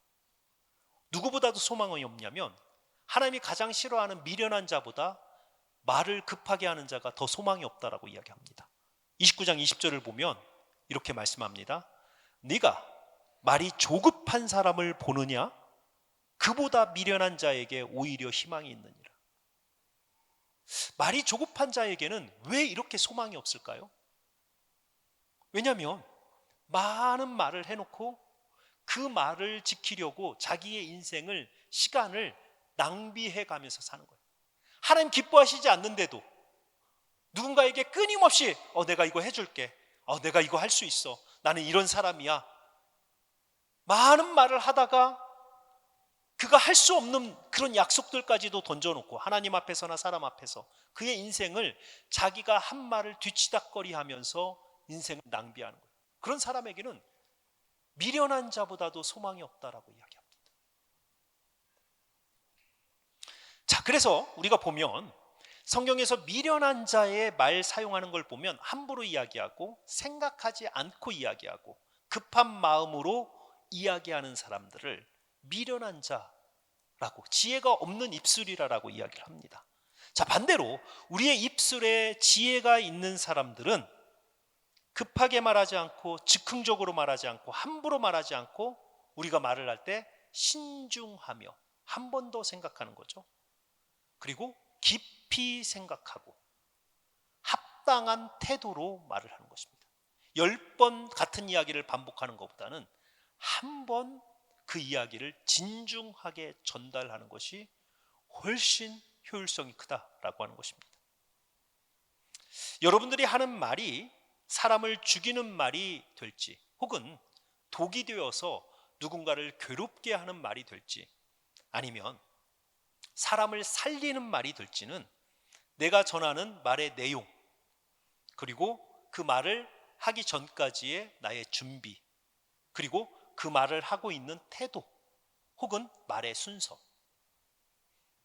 누구보다도 소망이 없냐면 하나님이 가장 싫어하는 미련한 자보다 말을 급하게 하는 자가 더 소망이 없다라고 이야기합니다. 29장 20절을 보면 이렇게 말씀합니다. 네가 말이 조급한 사람을 보느냐? 그보다 미련한 자에게 오히려 희망이 있느니라. 말이 조급한 자에게는 왜 이렇게 소망이 없을까요? 왜냐하면 많은 말을 해놓고 그 말을 지키려고 자기의 인생을, 시간을 낭비해 가면서 사는 거예요. 하나님 기뻐하시지 않는데도 누군가에게 끊임없이 내가 이거 해줄게, 내가 이거 할 수 있어, 나는 이런 사람이야, 많은 말을 하다가 그가 할 수 없는 그런 약속들까지도 던져놓고 하나님 앞에서나 사람 앞에서 그의 인생을 자기가 한 말을 뒤치다꺼리 하면서 인생을 낭비하는 거예요. 그런 사람에게는 미련한 자보다도 소망이 없다라고 이야기합니다. 자, 그래서 우리가 보면 성경에서 미련한 자의 말 사용하는 걸 보면 함부로 이야기하고 생각하지 않고 이야기하고 급한 마음으로 이야기하는 사람들을 미련한 자라고, 지혜가 없는 입술이라고 이야기를 합니다. 자, 반대로 우리의 입술에 지혜가 있는 사람들은 급하게 말하지 않고 즉흥적으로 말하지 않고 함부로 말하지 않고 우리가 말을 할 때 신중하며 한 번 더 생각하는 거죠. 그리고 깊이 생각하고 합당한 태도로 말을 하는 것입니다. 10번 같은 이야기를 반복하는 것보다는 한 번 그 이야기를 진중하게 전달하는 것이 훨씬 효율성이 크다라고 하는 것입니다. 여러분들이 하는 말이 사람을 죽이는 말이 될지, 혹은 독이 되어서 누군가를 괴롭게 하는 말이 될지, 아니면 사람을 살리는 말이 될지는 내가 전하는 말의 내용, 그리고 그 말을 하기 전까지의 나의 준비, 그리고 그 말을 하고 있는 태도, 혹은 말의 순서.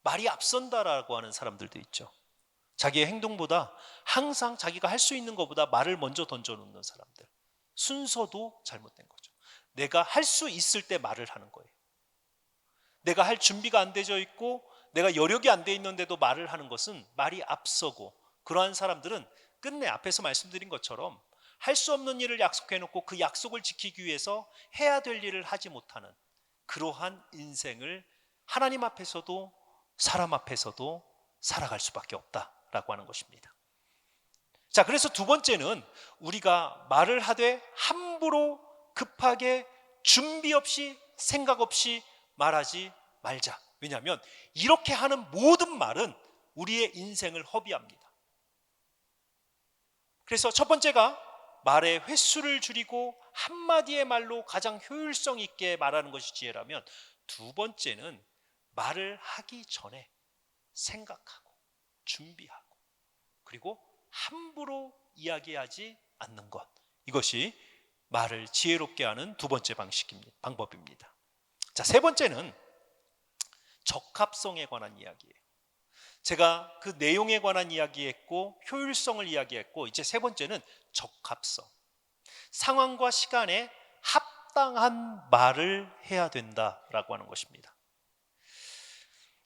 말이 앞선다라고 하는 사람들도 있죠. 자기의 행동보다 항상 자기가 할 수 있는 것보다 말을 먼저 던져놓는 사람들. 순서도 잘못된 거죠. 내가 할 수 있을 때 말을 하는 거예요. 내가 할 준비가 안 되어 있고 내가 여력이 안 돼 있는데도 말을 하는 것은 말이 앞서고, 그러한 사람들은 끝내 앞에서 말씀드린 것처럼 할 수 없는 일을 약속해놓고 그 약속을 지키기 위해서 해야 될 일을 하지 못하는 그러한 인생을 하나님 앞에서도 사람 앞에서도 살아갈 수밖에 없다라고 하는 것입니다. 자, 그래서 두 번째는 우리가 말을 하되 함부로 급하게 준비 없이 생각 없이 말하지 말자. 왜냐하면 이렇게 하는 모든 말은 우리의 인생을 허비합니다. 그래서 첫 번째가 말의 횟수를 줄이고 한마디의 말로 가장 효율성 있게 말하는 것이 지혜라면, 두 번째는 말을 하기 전에 생각하고 준비하고 그리고 함부로 이야기하지 않는 것, 이것이 말을 지혜롭게 하는 두 번째 방법입니다. 자, 세 번째는 적합성에 관한 이야기예요. 제가 그 내용에 관한 이야기했고 효율성을 이야기했고, 이제 세 번째는 적합성. 상황과 시간에 합당한 말을 해야 된다라고 하는 것입니다.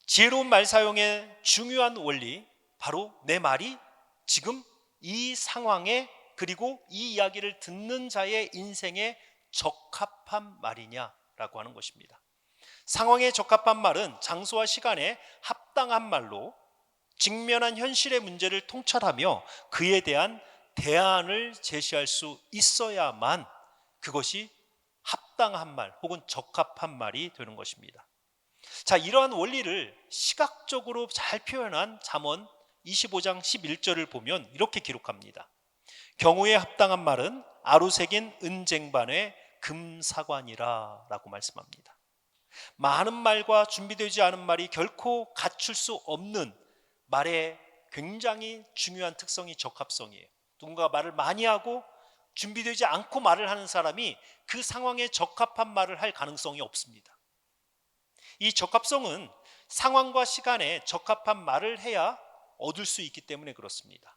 지혜로운 말 사용의 중요한 원리, 바로 내 말이 지금 이 상황에 그리고 이 이야기를 듣는 자의 인생에 적합한 말이냐라고 하는 것입니다. 상황에 적합한 말은 장소와 시간에 합당한 말로 직면한 현실의 문제를 통찰하며 그에 대한 대안을 제시할 수 있어야만 그것이 합당한 말 혹은 적합한 말이 되는 것입니다. 자, 이러한 원리를 시각적으로 잘 표현한 잠언 25장 11절을 보면 이렇게 기록합니다. 경우에 합당한 말은 아루새긴 은쟁반의 금사관이라 라고 말씀합니다. 많은 말과 준비되지 않은 말이 결코 갖출 수 없는 말의 굉장히 중요한 특성이 적합성이에요. 누군가 말을 많이 하고 준비되지 않고 말을 하는 사람이 그 상황에 적합한 말을 할 가능성이 없습니다. 이 적합성은 상황과 시간에 적합한 말을 해야 얻을 수 있기 때문에 그렇습니다.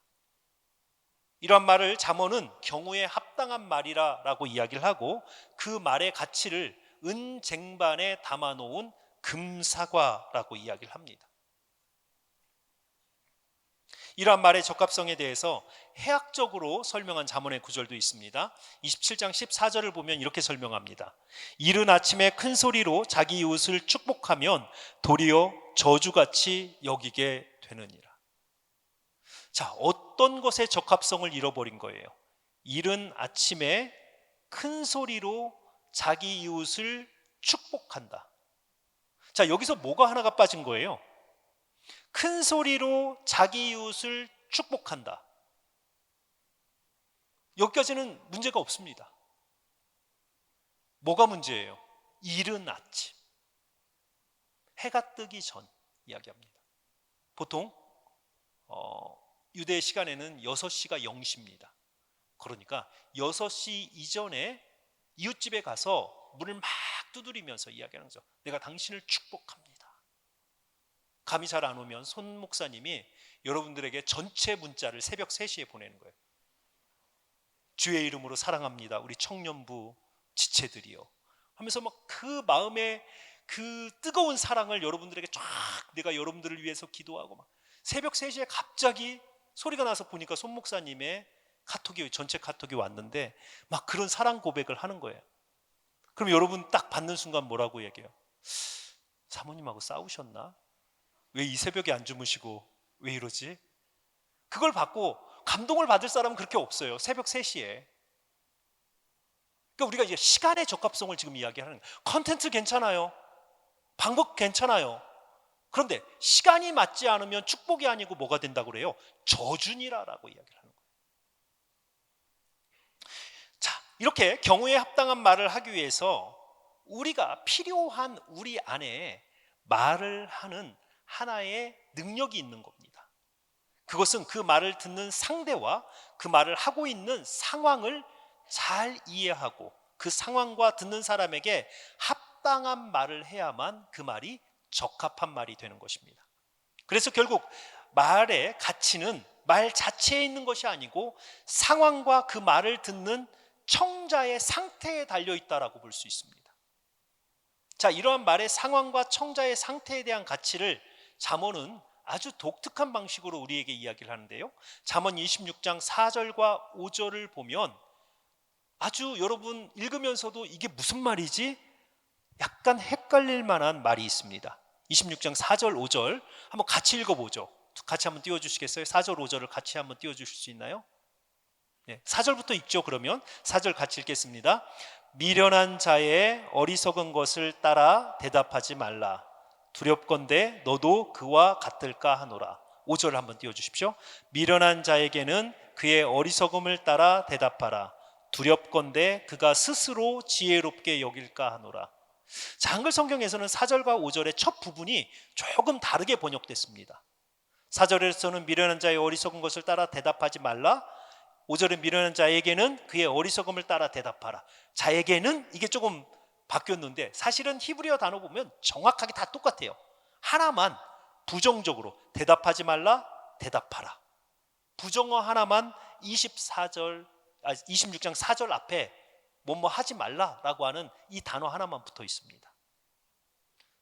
이러한 말을 잠언은 경우에 합당한 말이라고 이야기를 하고, 그 말의 가치를 은쟁반에 담아놓은 금사과라고 이야기를 합니다. 이러한 말의 적합성에 대해서 해학적으로 설명한 잠언의 구절도 있습니다. 27장 14절을 보면 이렇게 설명합니다. 이른 아침에 큰 소리로 자기 이웃을 축복하면 도리어 저주같이 여기게 되느니라. 자, 어떤 것의 적합성을 잃어버린 거예요? 이른 아침에 큰 소리로 자기 이웃을 축복한다. 자, 여기서 뭐가 하나가 빠진 거예요? 큰 소리로 자기 이웃을 축복한다. 여기까지는 문제가 없습니다. 뭐가 문제예요? 이른 아침, 해가 뜨기 전 이야기합니다. 보통 유대 시간에는 6시가 0시입니다. 그러니까 6시 이전에 이웃집에 가서 문을 막 두드리면서 이야기하는 거죠. 내가 당신을 축복합니다. 감이 잘 안 오면 손 목사님이 여러분들에게 전체 문자를 새벽 3시에 보내는 거예요. 주의 이름으로 사랑합니다, 우리 청년부 지체들이요 하면서 막 그 마음의 그 뜨거운 사랑을 여러분들에게 쫙, 내가 여러분들을 위해서 기도하고, 막 새벽 3시에 갑자기 소리가 나서 보니까 손 목사님의 카톡이, 전체 카톡이 왔는데 막 그런 사랑 고백을 하는 거예요. 그럼 여러분 딱 받는 순간 뭐라고 얘기해요? 사모님하고 싸우셨나? 왜 이 새벽에 안 주무시고 왜 이러지? 그걸 받고 감동을 받을 사람은 그렇게 없어요. 새벽 3시에. 그러니까 우리가 이제 시간의 적합성을 지금 이야기하는 거예요. 컨텐츠 괜찮아요. 방법 괜찮아요. 그런데 시간이 맞지 않으면 축복이 아니고 뭐가 된다고 그래요? 저주니라라고 이야기를 하는 거예요. 자, 이렇게 경우에 합당한 말을 하기 위해서 우리가 필요한 우리 안에 말을 하는 하나의 능력이 있는 겁니다. 그것은 그 말을 듣는 상대와 그 말을 하고 있는 상황을 잘 이해하고 그 상황과 듣는 사람에게 합당한 말을 해야만 그 말이 적합한 말이 되는 것입니다. 그래서 결국 말의 가치는 말 자체에 있는 것이 아니고 상황과 그 말을 듣는 청자의 상태에 달려 있다라고 볼 수 있습니다. 자, 이러한 말의 상황과 청자의 상태에 대한 가치를 잠언은 아주 독특한 방식으로 우리에게 이야기를 하는데요. 잠언 26장 4절과 5절을 보면 아주 여러분 읽으면서도 이게 무슨 말이지? 약간 헷갈릴 만한 말이 있습니다. 26장 4절 5절 한번 같이 읽어보죠. 같이 한번 띄워주시겠어요? 4절 5절을 같이 한번 띄워주실 수 있나요? 네, 4절부터 읽죠. 그러면 4절 같이 읽겠습니다. 미련한 자의 어리석은 것을 따라 대답하지 말라. 두렵건대 너도 그와 같을까 하노라. 5절 한번 띄워주십시오. 미련한 자에게는 그의 어리석음을 따라 대답하라. 두렵건대 그가 스스로 지혜롭게 여길까 하노라. 자, 한글 성경에서는 4절과 5절의 첫 부분이 조금 다르게 번역됐습니다. 4절에서는 미련한 자의 어리석은 것을 따라 대답하지 말라. 5절은 미련한 자에게는 그의 어리석음을 따라 대답하라. 자에게는 이게 조금 바뀌었는데 사실은 히브리어 단어 보면 정확하게 다 똑같아요. 하나만 부정적으로 대답하지 말라, 대답하라. 부정어 하나만 26장 4절 앞에 뭐뭐 하지 말라라고 하는 이 단어 하나만 붙어 있습니다.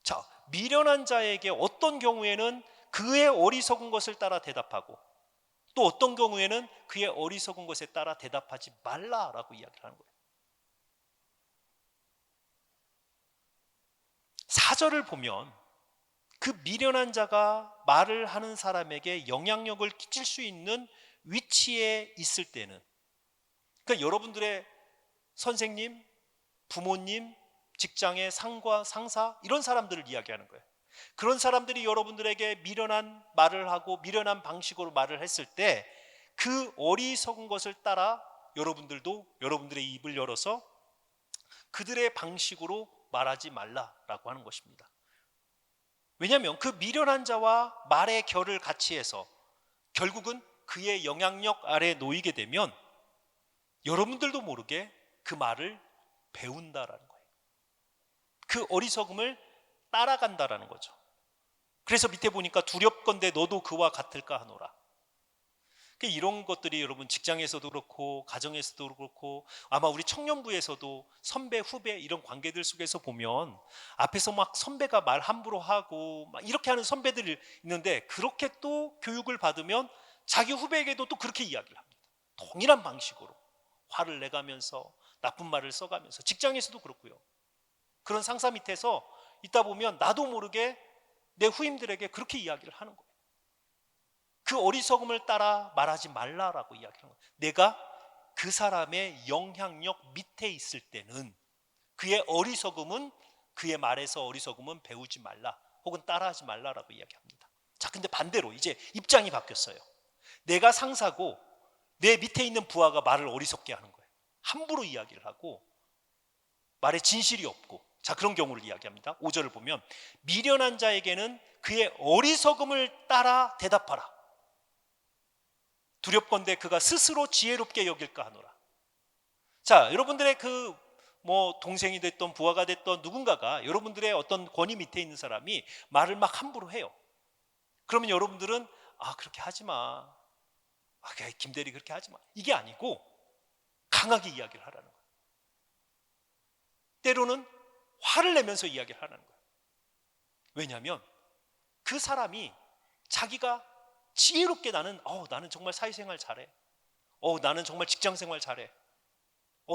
자, 미련한 자에게 어떤 경우에는 그의 어리석은 것을 따라 대답하고 또 어떤 경우에는 그의 어리석은 것에 따라 대답하지 말라라고 이야기를 하는 거예요. 4절을 보면 그 미련한 자가 말을 하는 사람에게 영향력을 끼칠 수 있는 위치에 있을 때는, 그러니까 여러분들의 선생님, 부모님, 직장의 상과 상사 이런 사람들을 이야기하는 거예요. 그런 사람들이 여러분들에게 미련한 말을 하고 미련한 방식으로 말을 했을 때 그 어리석은 것을 따라 여러분들도 여러분들의 입을 열어서 그들의 방식으로 말하지 말라라고 하는 것입니다. 왜냐하면 그 미련한 자와 말의 결을 같이 해서 결국은 그의 영향력 아래 놓이게 되면 여러분들도 모르게 그 말을 배운다라는 거예요. 그 어리석음을 따라간다라는 거죠. 그래서 밑에 보니까 두렵건대 너도 그와 같을까 하노라. 이런 것들이 여러분 직장에서도 그렇고 가정에서도 그렇고 아마 우리 청년부에서도 선배 후배 이런 관계들 속에서 보면 앞에서 막 선배가 말 함부로 하고 막 이렇게 하는 선배들이 있는데 그렇게 또 교육을 받으면 자기 후배에게도 또 그렇게 이야기를 합니다. 동일한 방식으로 화를 내가면서 나쁜 말을 써가면서 직장에서도 그렇고요. 그런 상사 밑에서 있다 보면 나도 모르게 내 후임들에게 그렇게 이야기를 하는 거예요. 그 어리석음을 따라 말하지 말라라고 이야기하는 거예요. 내가 그 사람의 영향력 밑에 있을 때는 그의 어리석음은 그의 말에서 어리석음은 배우지 말라 혹은 따라하지 말라라고 이야기합니다. 자, 근데 반대로 이제 입장이 바뀌었어요. 내가 상사고 내 밑에 있는 부하가 말을 어리석게 하는 거예요. 함부로 이야기를 하고 말에 진실이 없고, 자, 그런 경우를 이야기합니다. 5절을 보면 미련한 자에게는 그의 어리석음을 따라 대답하라. 두렵건대 그가 스스로 지혜롭게 여길까 하노라. 자, 여러분들의 그 동생이 됐던 부하가 됐던 누군가가 여러분들의 어떤 권위 밑에 있는 사람이 말을 막 함부로 해요. 그러면 여러분들은 그렇게 하지 마. 김대리 그렇게 하지 마. 이게 아니고 강하게 이야기를 하라는 거예요. 때로는 화를 내면서 이야기를 하라는 거예요. 왜냐하면 그 사람이 자기가 지혜롭게 나는 정말 사회생활 잘해. 나는 정말 직장생활 잘해.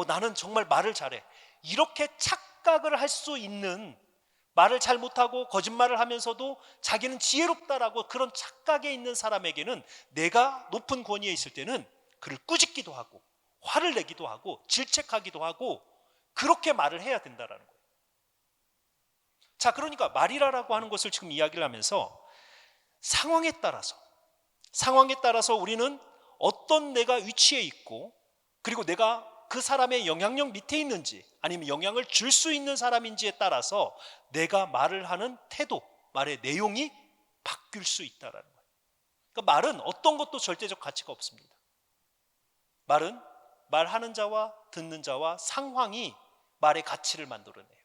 나는 정말 말을 잘해. 이렇게 착각을 할 수 있는, 말을 잘 못하고 거짓말을 하면서도 자기는 지혜롭다라고 그런 착각에 있는 사람에게는 내가 높은 권위에 있을 때는 그를 꾸짖기도 하고 화를 내기도 하고 질책하기도 하고 그렇게 말을 해야 된다라는 거예요. 자, 그러니까 말이라고 하는 것을 지금 이야기를 하면서 상황에 따라서 우리는 어떤 내가 위치에 있고 그리고 내가 그 사람의 영향력 밑에 있는지 아니면 영향을 줄 수 있는 사람인지에 따라서 내가 말을 하는 태도, 말의 내용이 바뀔 수 있다는 거예요. 그러니까 말은 어떤 것도 절대적 가치가 없습니다. 말은 말하는 자와 듣는 자와 상황이 말의 가치를 만들어내요.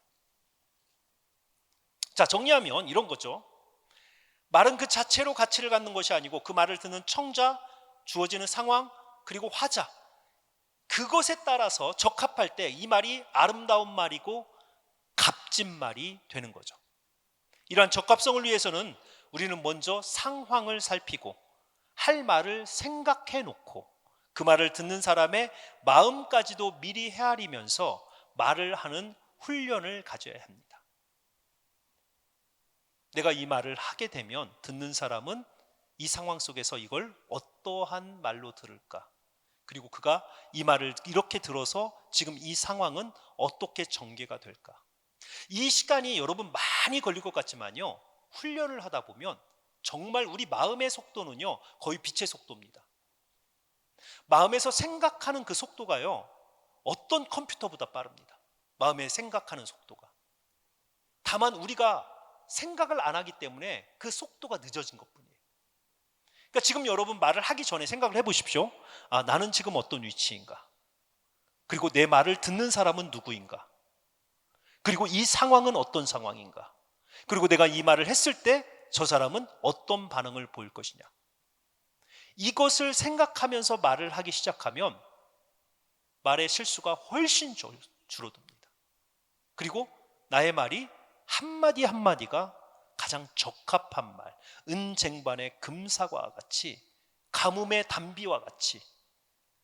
자, 정리하면 이런 거죠. 말은 그 자체로 가치를 갖는 것이 아니고 그 말을 듣는 청자, 주어지는 상황, 그리고 화자, 그것에 따라서 적합할 때 이 말이 아름다운 말이고 값진 말이 되는 거죠. 이러한 적합성을 위해서는 우리는 먼저 상황을 살피고 할 말을 생각해 놓고 그 말을 듣는 사람의 마음까지도 미리 헤아리면서 말을 하는 훈련을 가져야 합니다. 내가 이 말을 하게 되면 듣는 사람은 이 상황 속에서 이걸 어떠한 말로 들을까? 그리고 그가 이 말을 이렇게 들어서 지금 이 상황은 어떻게 전개가 될까? 이 시간이 여러분 많이 걸릴 것 같지만요, 훈련을 하다 보면 정말 우리 마음의 속도는요 거의 빛의 속도입니다. 마음에서 생각하는 그 속도가요 어떤 컴퓨터보다 빠릅니다. 마음에 생각하는 속도가. 다만 우리가 생각을 안 하기 때문에 그 속도가 늦어진 것뿐이에요. 그러니까 지금 여러분 말을 하기 전에 생각을 해보십시오. 아, 나는 지금 어떤 위치인가? 그리고 내 말을 듣는 사람은 누구인가? 그리고 이 상황은 어떤 상황인가? 그리고 내가 이 말을 했을 때 저 사람은 어떤 반응을 보일 것이냐? 이것을 생각하면서 말을 하기 시작하면 말의 실수가 훨씬 줄어듭니다. 그리고 나의 말이 한마디 한마디가 가장 적합한 말, 은쟁반의 금사과와 같이, 가뭄의 단비와 같이,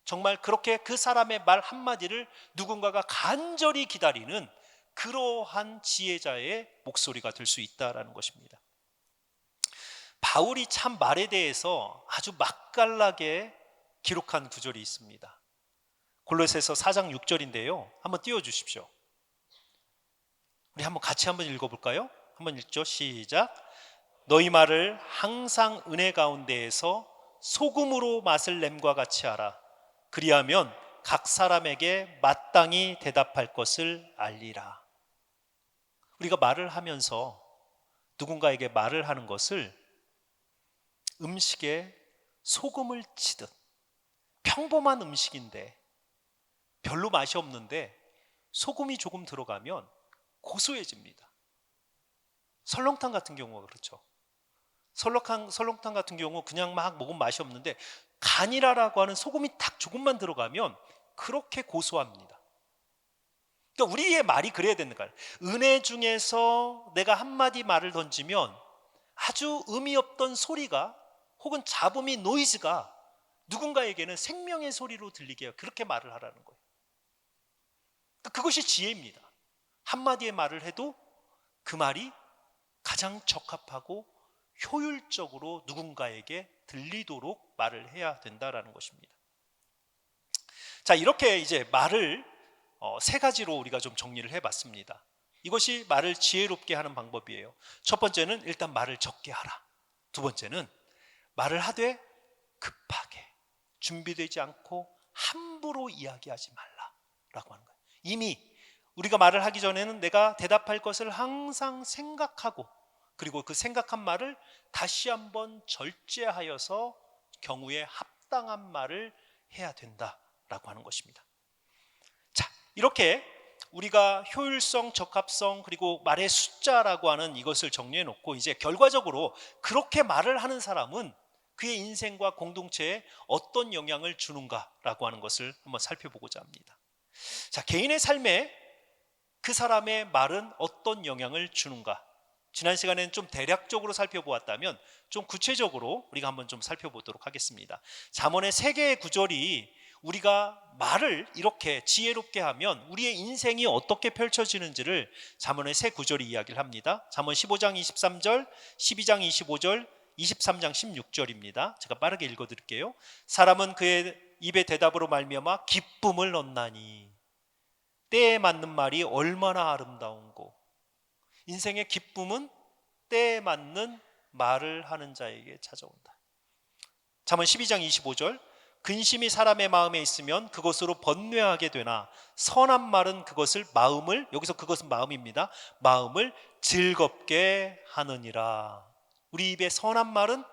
정말 그렇게 그 사람의 말 한마디를 누군가가 간절히 기다리는 그러한 지혜자의 목소리가 될 수 있다는 것입니다. 바울이 참 말에 대해서 아주 맛깔나게 기록한 구절이 있습니다. 골로새서 4장 6절인데요 한번 띄워주십시오. 우리 한번 같이 한번 읽어볼까요? 한번 읽죠. 시작. 너희 말을 항상 은혜 가운데에서 소금으로 맛을 냄과 같이 하라. 그리하면 각 사람에게 마땅히 대답할 것을 알리라. 우리가 말을 하면서 누군가에게 말을 하는 것을 음식에 소금을 치듯, 평범한 음식인데 별로 맛이 없는데 소금이 조금 들어가면 고소해집니다. 설렁탕 같은 경우가 그렇죠. 설렁탕 같은 경우 그냥 막 먹으면 맛이 없는데 간이라라고 하는 소금이 딱 조금만 들어가면 그렇게 고소합니다. 그러니까 우리의 말이 그래야 되는 거예요. 은혜 중에서 내가 한마디 말을 던지면 아주 의미 없던 소리가 혹은 잡음이 노이즈가 누군가에게는 생명의 소리로 들리게 해요. 그렇게 말을 하라는 거예요. 그러니까 그것이 지혜입니다. 한마디의 말을 해도 그 말이 가장 적합하고 효율적으로 누군가에게 들리도록 말을 해야 된다라는 것입니다. 자, 이렇게 이제 말을 세 가지로 우리가 좀 정리를 해봤습니다. 이것이 말을 지혜롭게 하는 방법이에요. 첫 번째는 일단 말을 적게 하라. 두 번째는 말을 하되 급하게 준비되지 않고 함부로 이야기하지 말라라고 하는 거예요. 이미 우리가 말을 하기 전에는 내가 대답할 것을 항상 생각하고 그리고 그 생각한 말을 다시 한번 절제하여서 경우에 합당한 말을 해야 된다라고 하는 것입니다. 자, 이렇게 우리가 효율성, 적합성 그리고 말의 숫자라고 하는 이것을 정리해 놓고 이제 결과적으로 그렇게 말을 하는 사람은 그의 인생과 공동체에 어떤 영향을 주는가라고 하는 것을 한번 살펴보고자 합니다. 자, 개인의 삶에 그 사람의 말은 어떤 영향을 주는가? 지난 시간에는 좀 대략적으로 살펴보았다면 좀 구체적으로 우리가 한번 좀 살펴보도록 하겠습니다. 잠언의 3개의 구절이 우리가 말을 이렇게 지혜롭게 하면 우리의 인생이 어떻게 펼쳐지는지를 잠언의 3구절이 이야기를 합니다. 잠언 15장 23절, 12장 25절, 23장 16절입니다. 제가 빠르게 읽어드릴게요. 사람은 그의 입의 대답으로 말미암아 기쁨을 얻나니 때에 맞는 말이 얼마나 아름다운고. 인생의 기쁨은 때에 맞는 말을 하는 자에게 찾아온다. 잠언 12장 25절 근심이 사람의 마음에 있으면 그것으로 번뇌하게 되나 선한 말은 그것을 마음을, 여기서 그것은 마음입니다. 마음을 즐겁게 하느니라. 우리 입에 선한 말은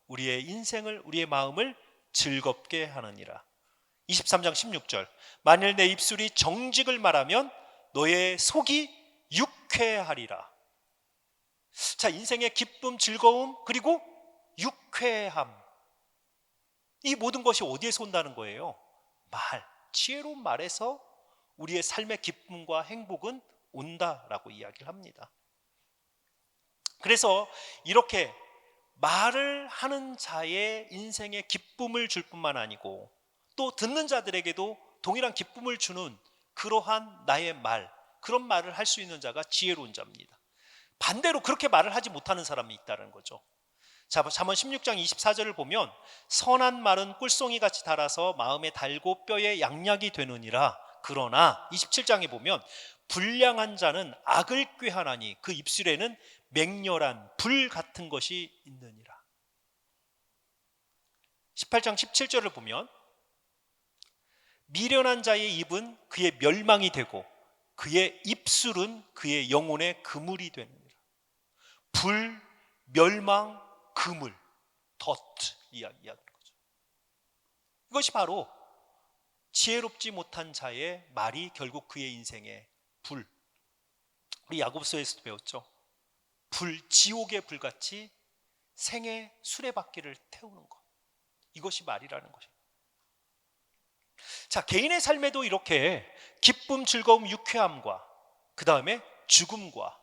우리의 인생을, 우리의 마음을 즐겁게 하느니라. 23장 16절 만일 내 입술이 정직을 말하면 너의 속이 유쾌하리라. 자, 인생의 기쁨, 즐거움 그리고 유쾌함, 이 모든 것이 어디에서 온다는 거예요? 말, 지혜로운 말에서 우리의 삶의 기쁨과 행복은 온다라고 이야기를 합니다. 그래서 이렇게 말을 하는 자의 인생에 기쁨을 줄 뿐만 아니고 또 듣는 자들에게도 동일한 기쁨을 주는 그러한 나의 말, 그런 말을 할 수 있는 자가 지혜로운 자입니다. 반대로 그렇게 말을 하지 못하는 사람이 있다는 거죠. 자, 잠언 16장 24절을 보면 선한 말은 꿀송이같이 달아서 마음에 달고 뼈에 양약이 되느니라. 그러나 27장에 보면 불량한 자는 악을 꾀하나니 그 입술에는 맹렬한 불 같은 것이 있느니라. 18장 17절을 보면 미련한 자의 입은 그의 멸망이 되고 그의 입술은 그의 영혼의 그물이 되느니라. 불, 멸망, 그물, 덫 이야기하는 거죠. 이것이 바로 지혜롭지 못한 자의 말이 결국 그의 인생의 불. 우리 야고보서에서도 배웠죠. 불, 지옥의 불같이 생의 수레바퀴를 태우는 것. 이것이 말이라는 것입니다. 자, 개인의 삶에도 이렇게 기쁨, 즐거움, 유쾌함과 그 다음에 죽음과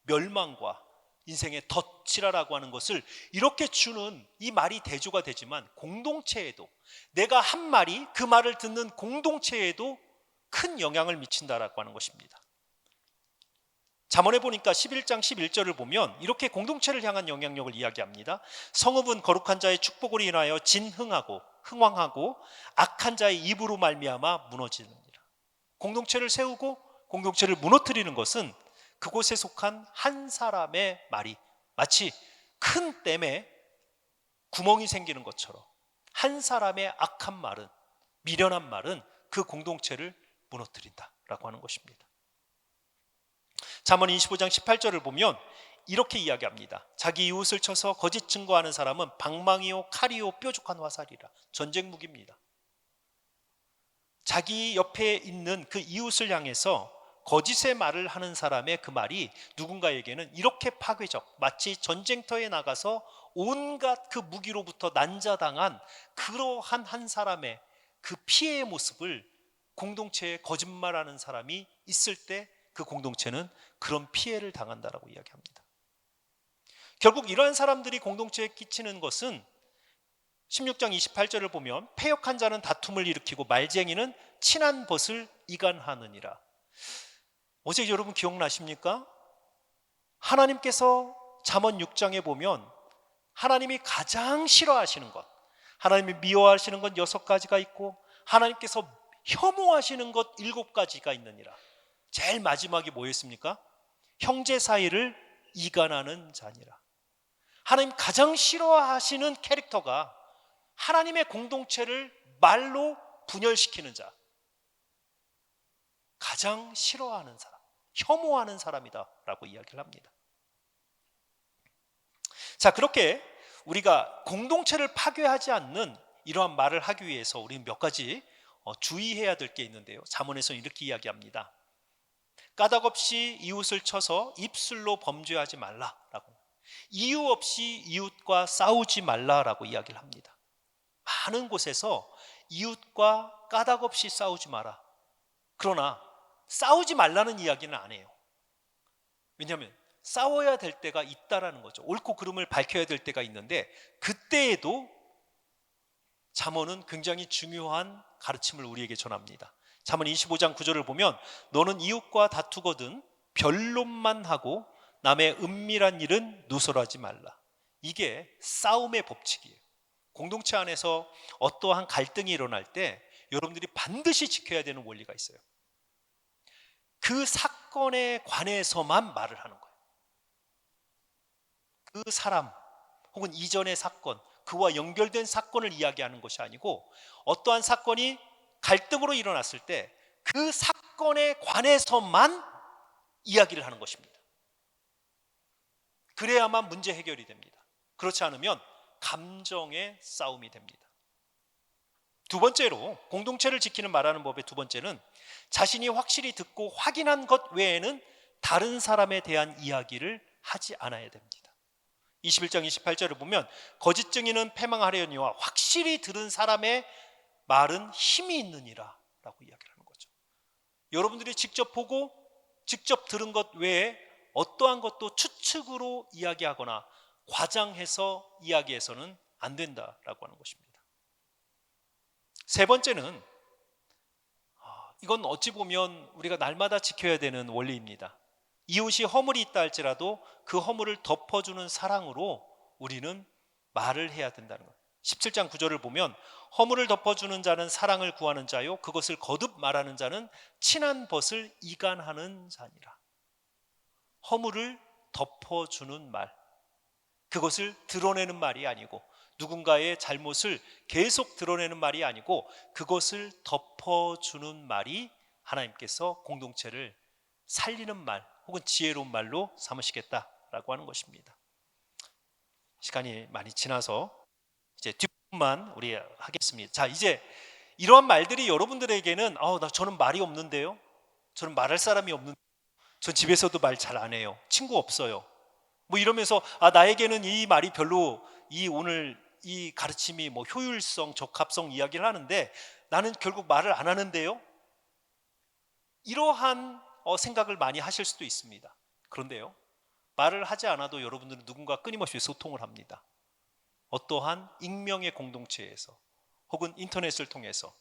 멸망과 인생의 덫이라고 하는 것을 이렇게 주는 이 말이 대조가 되지만 공동체에도 내가 한 말이 그 말을 듣는 공동체에도 큰 영향을 미친다라고 하는 것입니다. 잠언에 보니까 11장 11절을 보면 이렇게 공동체를 향한 영향력을 이야기합니다. 성읍은 거룩한 자의 축복으로 인하여 진흥하고 흥왕하고 악한 자의 입으로 말미암아 무너지느니라. 공동체를 세우고 공동체를 무너뜨리는 것은 그곳에 속한 한 사람의 말이 마치 큰 댐에 구멍이 생기는 것처럼 한 사람의 악한 말은, 미련한 말은 그 공동체를 무너뜨린다라고 하는 것입니다. 잠언 25장 18절을 보면 이렇게 이야기합니다. 자기 이웃을 쳐서 거짓 증거하는 사람은 방망이요 칼이요 뾰족한 화살이라. 전쟁 무기입니다. 자기 옆에 있는 그 이웃을 향해서 거짓의 말을 하는 사람의 그 말이 누군가에게는 이렇게 파괴적, 마치 전쟁터에 나가서 온갖 그 무기로부터 난자당한 그러한 한 사람의 그 피해의 모습을 공동체에 거짓말하는 사람이 있을 때 그 공동체는 그런 피해를 당한다라고 이야기합니다. 결국 이러한 사람들이 공동체에 끼치는 것은 16장 28절을 보면 패역한 자는 다툼을 일으키고 말쟁이는 친한 벗을 이간하느니라. 어제 여러분 기억나십니까? 하나님께서 잠언 6장에 보면 하나님이 가장 싫어하시는 것, 하나님이 미워하시는 것 6가지가 있고 하나님께서 혐오하시는 것 7가지가 있느니라. 제일 마지막이 뭐였습니까? 형제 사이를 이간하는 자니라. 하나님 가장 싫어하시는 캐릭터가 하나님의 공동체를 말로 분열시키는 자, 가장 싫어하는 사람, 혐오하는 사람이다 라고 이야기를 합니다. 자, 그렇게 우리가 공동체를 파괴하지 않는 이러한 말을 하기 위해서 우리는 몇 가지 주의해야 될 게 있는데요. 잠언에서는 이렇게 이야기합니다. 까닭 없이 이웃을 쳐서 입술로 범죄하지 말라라고, 이유 없이 이웃과 싸우지 말라라고 이야기를 합니다. 많은 곳에서 이웃과 까닭 없이 싸우지 마라. 그러나 싸우지 말라는 이야기는 안 해요. 왜냐하면 싸워야 될 때가 있다라는 거죠. 옳고 그름을 밝혀야 될 때가 있는데 그때에도 잠언은 굉장히 중요한 가르침을 우리에게 전합니다. 잠언 25장 9절을 보면 너는 이웃과 다투거든 변론만 하고 남의 은밀한 일은 누설하지 말라. 이게 싸움의 법칙이에요. 공동체 안에서 어떠한 갈등이 일어날 때 여러분들이 반드시 지켜야 되는 원리가 있어요. 그 사건에 관해서만 말을 하는 거예요. 그 사람 혹은 이전의 사건, 그와 연결된 사건을 이야기하는 것이 아니고 어떠한 사건이 갈등으로 일어났을 때 그 사건에 관해서만 이야기를 하는 것입니다. 그래야만 문제 해결이 됩니다. 그렇지 않으면 감정의 싸움이 됩니다. 두 번째로 공동체를 지키는 말하는 법의 두 번째는 자신이 확실히 듣고 확인한 것 외에는 다른 사람에 대한 이야기를 하지 않아야 됩니다. 21장 28절을 보면 거짓 증인은 패망하려니와 확실히 들은 사람의 말은 힘이 있느니라 라고 이야기를 하는 거죠. 여러분들이 직접 보고 직접 들은 것 외에 어떠한 것도 추측으로 이야기하거나 과장해서 이야기해서는 안 된다라고 하는 것입니다. 세 번째는 이건 어찌 보면 우리가 날마다 지켜야 되는 원리입니다. 이웃이 허물이 있다 할지라도 그 허물을 덮어주는 사랑으로 우리는 말을 해야 된다는 것. 17장 9절을 보면 허물을 덮어주는 자는 사랑을 구하는 자요 그것을 거듭 말하는 자는 친한 벗을 이간하는 자니라. 허물을 덮어주는 말, 그것을 드러내는 말이 아니고, 누군가의 잘못을 계속 드러내는 말이 아니고 그것을 덮어주는 말이 하나님께서 공동체를 살리는 말 혹은 지혜로운 말로 삼으시겠다라고 하는 것입니다. 시간이 많이 지나서 이제 뒷부분만 우리 하겠습니다. 자, 이제 이러한 말들이 여러분들에게는 저는 말이 없는데요, 저는 말할 사람이 없는데, 전 집에서도 말 잘 안 해요, 친구 없어요, 뭐 이러면서 나에게는 이 말이 별로, 이 오늘 이 가르침이 뭐 효율성, 적합성 이야기를 하는데 나는 결국 말을 안 하는데요, 이러한 생각을 많이 하실 수도 있습니다. 그런데요, 말을 하지 않아도 여러분들은 누군가 끊임없이 소통을 합니다. 어떠한 익명의 공동체에서 혹은 인터넷을 통해서.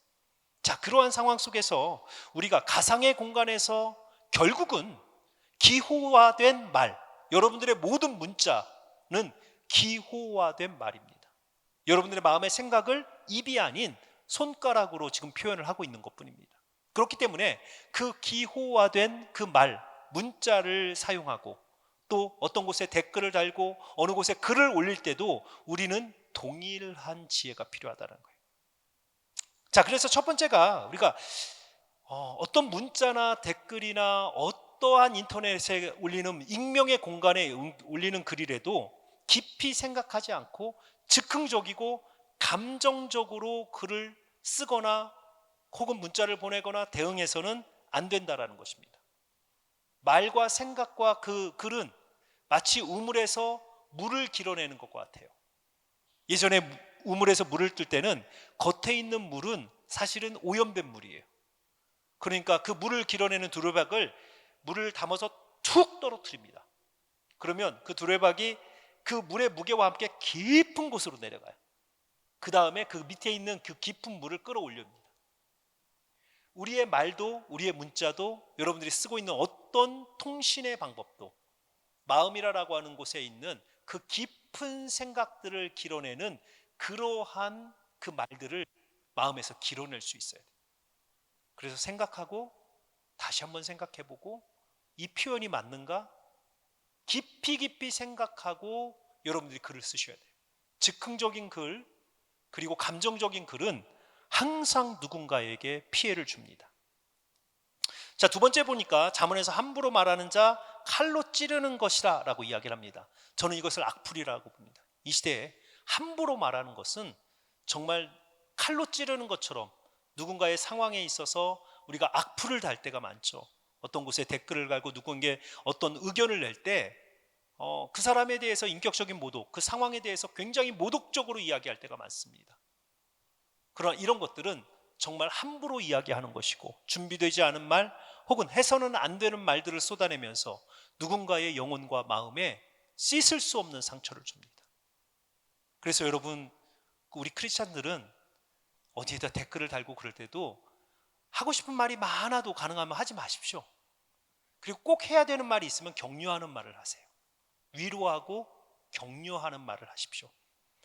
자, 그러한 상황 속에서 우리가 가상의 공간에서 결국은 기호화된 말, 여러분들의 모든 문자는 기호화된 말입니다. 여러분들의 마음의 생각을 입이 아닌 손가락으로 지금 표현을 하고 있는 것뿐입니다. 그렇기 때문에 그 기호화된 그 말, 문자를 사용하고 또 어떤 곳에 댓글을 달고 어느 곳에 글을 올릴 때도 우리는 동일한 지혜가 필요하다는 거예요. 자, 그래서 첫 번째가 우리가 어떤 문자나 댓글이나 어떠한 인터넷에 올리는 익명의 공간에 올리는 글이라도 깊이 생각하지 않고 즉흥적이고 감정적으로 글을 쓰거나 혹은 문자를 보내거나 대응해서는 안 된다라는 것입니다. 말과 생각과 그 글은 마치 우물에서 물을 길어내는 것과 같아요. 예전에 우물에서 물을 뜰 때는 겉에 있는 물은 사실은 오염된 물이에요. 그러니까 그 물을 길어내는 두레박을 물을 담아서 툭 떨어뜨립니다. 그러면 그 두레박이 그 물의 무게와 함께 깊은 곳으로 내려가요. 그 다음에 그 밑에 있는 그 깊은 물을 끌어올립니다. 우리의 말도 우리의 문자도 여러분들이 쓰고 있는 어떤 통신의 방법도 마음이라고 하는 곳에 있는 그 깊은 생각들을 길어내는 그러한 그 말들을 마음에서 길어낼 수 있어야 돼요. 그래서 생각하고 다시 한번 생각해보고 이 표현이 맞는가? 깊이 생각하고 여러분들이 글을 쓰셔야 돼요. 즉흥적인 글 그리고 감정적인 글은 항상 누군가에게 피해를 줍니다. 자, 두 번째 보니까 잠언에서 함부로 말하는 자 칼로 찌르는 것이라 라고 이야기를 합니다. 저는 이것을 악풀이라고 봅니다. 이 시대에 함부로 말하는 것은 정말 칼로 찌르는 것처럼 누군가의 상황에 있어서 우리가 악플을 달 때가 많죠. 어떤 곳에 댓글을 달고 누군가에게 어떤 의견을 낼 때 그 사람에 대해서 인격적인 모독, 그 상황에 대해서 굉장히 모독적으로 이야기할 때가 많습니다. 그러나 이런 것들은 정말 함부로 이야기하는 것이고 준비되지 않은 말 혹은 해서는 안 되는 말들을 쏟아내면서 누군가의 영혼과 마음에 씻을 수 없는 상처를 줍니다. 그래서 여러분, 우리 크리스찬들은 어디에다 댓글을 달고 그럴 때도 하고 싶은 말이 많아도 가능하면 하지 마십시오. 그리고 꼭 해야 되는 말이 있으면 격려하는 말을 하세요. 위로하고 격려하는 말을 하십시오.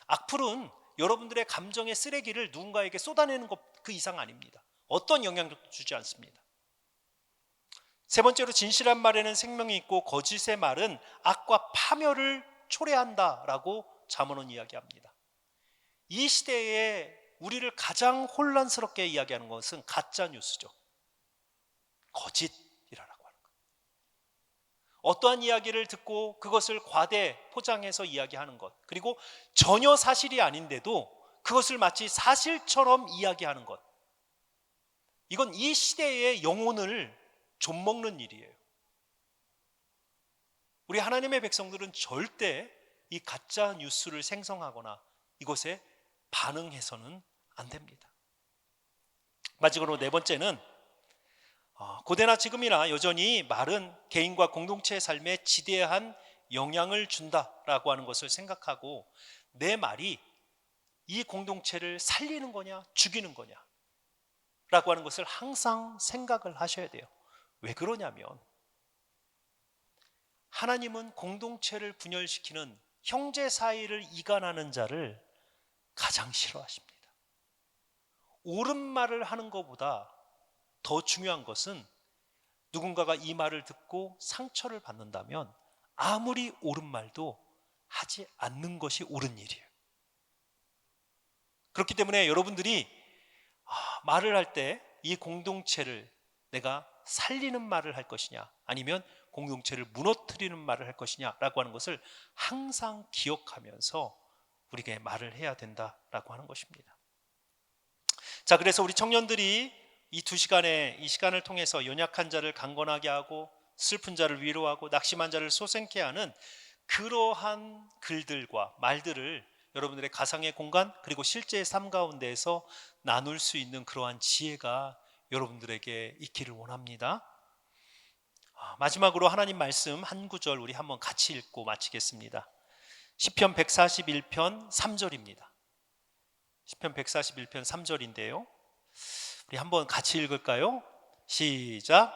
악플은 여러분들의 감정의 쓰레기를 누군가에게 쏟아내는 것 그 이상 아닙니다. 어떤 영향력도 주지 않습니다. 세 번째로, 진실한 말에는 생명이 있고 거짓의 말은 악과 파멸을 초래한다라고 잠언은 이야기합니다. 이 시대에 우리를 가장 혼란스럽게 이야기하는 것은 가짜 뉴스죠. 거짓이라고 하는 것. 어떠한 이야기를 듣고 그것을 과대 포장해서 이야기하는 것, 그리고 전혀 사실이 아닌데도 그것을 마치 사실처럼 이야기하는 것, 이건 이 시대의 영혼을 좀먹는 일이에요. 우리 하나님의 백성들은 절대 이 가짜 뉴스를 생성하거나 이것에 반응해서는 안 됩니다. 마지막으로 네 번째는 고대나 지금이나 여전히 말은 개인과 공동체의 삶에 지대한 영향을 준다라고 하는 것을 생각하고 내 말이 이 공동체를 살리는 거냐 죽이는 거냐 라고 하는 것을 항상 생각을 하셔야 돼요. 왜 그러냐면 하나님은 공동체를 분열시키는 형제 사이를 이간하는 자를 가장 싫어하십니다. 옳은 말을 하는 것보다 더 중요한 것은 누군가가 이 말을 듣고 상처를 받는다면 아무리 옳은 말도 하지 않는 것이 옳은 일이에요. 그렇기 때문에 여러분들이 말을 할 때 이 공동체를 내가 살리는 말을 할 것이냐, 아니면 공동체를 무너뜨리는 말을 할 것이냐라고 하는 것을 항상 기억하면서 우리에게 말을 해야 된다라고 하는 것입니다. 자, 그래서 우리 청년들이 이 2시간에 이 시간을 통해서 연약한 자를 강건하게 하고 슬픈 자를 위로하고 낙심한 자를 소생케 하는 그러한 글들과 말들을 여러분들의 가상의 공간 그리고 실제의 삶 가운데에서 나눌 수 있는 그러한 지혜가 여러분들에게 있기를 원합니다. 마지막으로 하나님 말씀 한 구절 우리 한번 같이 읽고 마치겠습니다. 시편 141편 3절입니다. 시편 141편 3절인데요. 우리 한번 같이 읽을까요? 시작.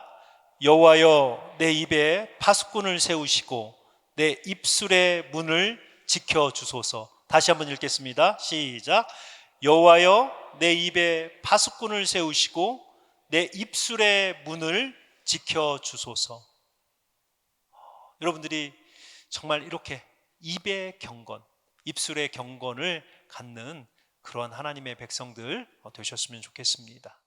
여호와여 내 입에 파수꾼을 세우시고 내 입술의 문을 지켜주소서. 다시 한번 읽겠습니다. 시작. 여호와여 내 입에 파수꾼을 세우시고 내 입술의 문을 지켜주소서. 여러분들이 정말 이렇게 입의 경건, 입술의 경건을 갖는 그런 하나님의 백성들 되셨으면 좋겠습니다.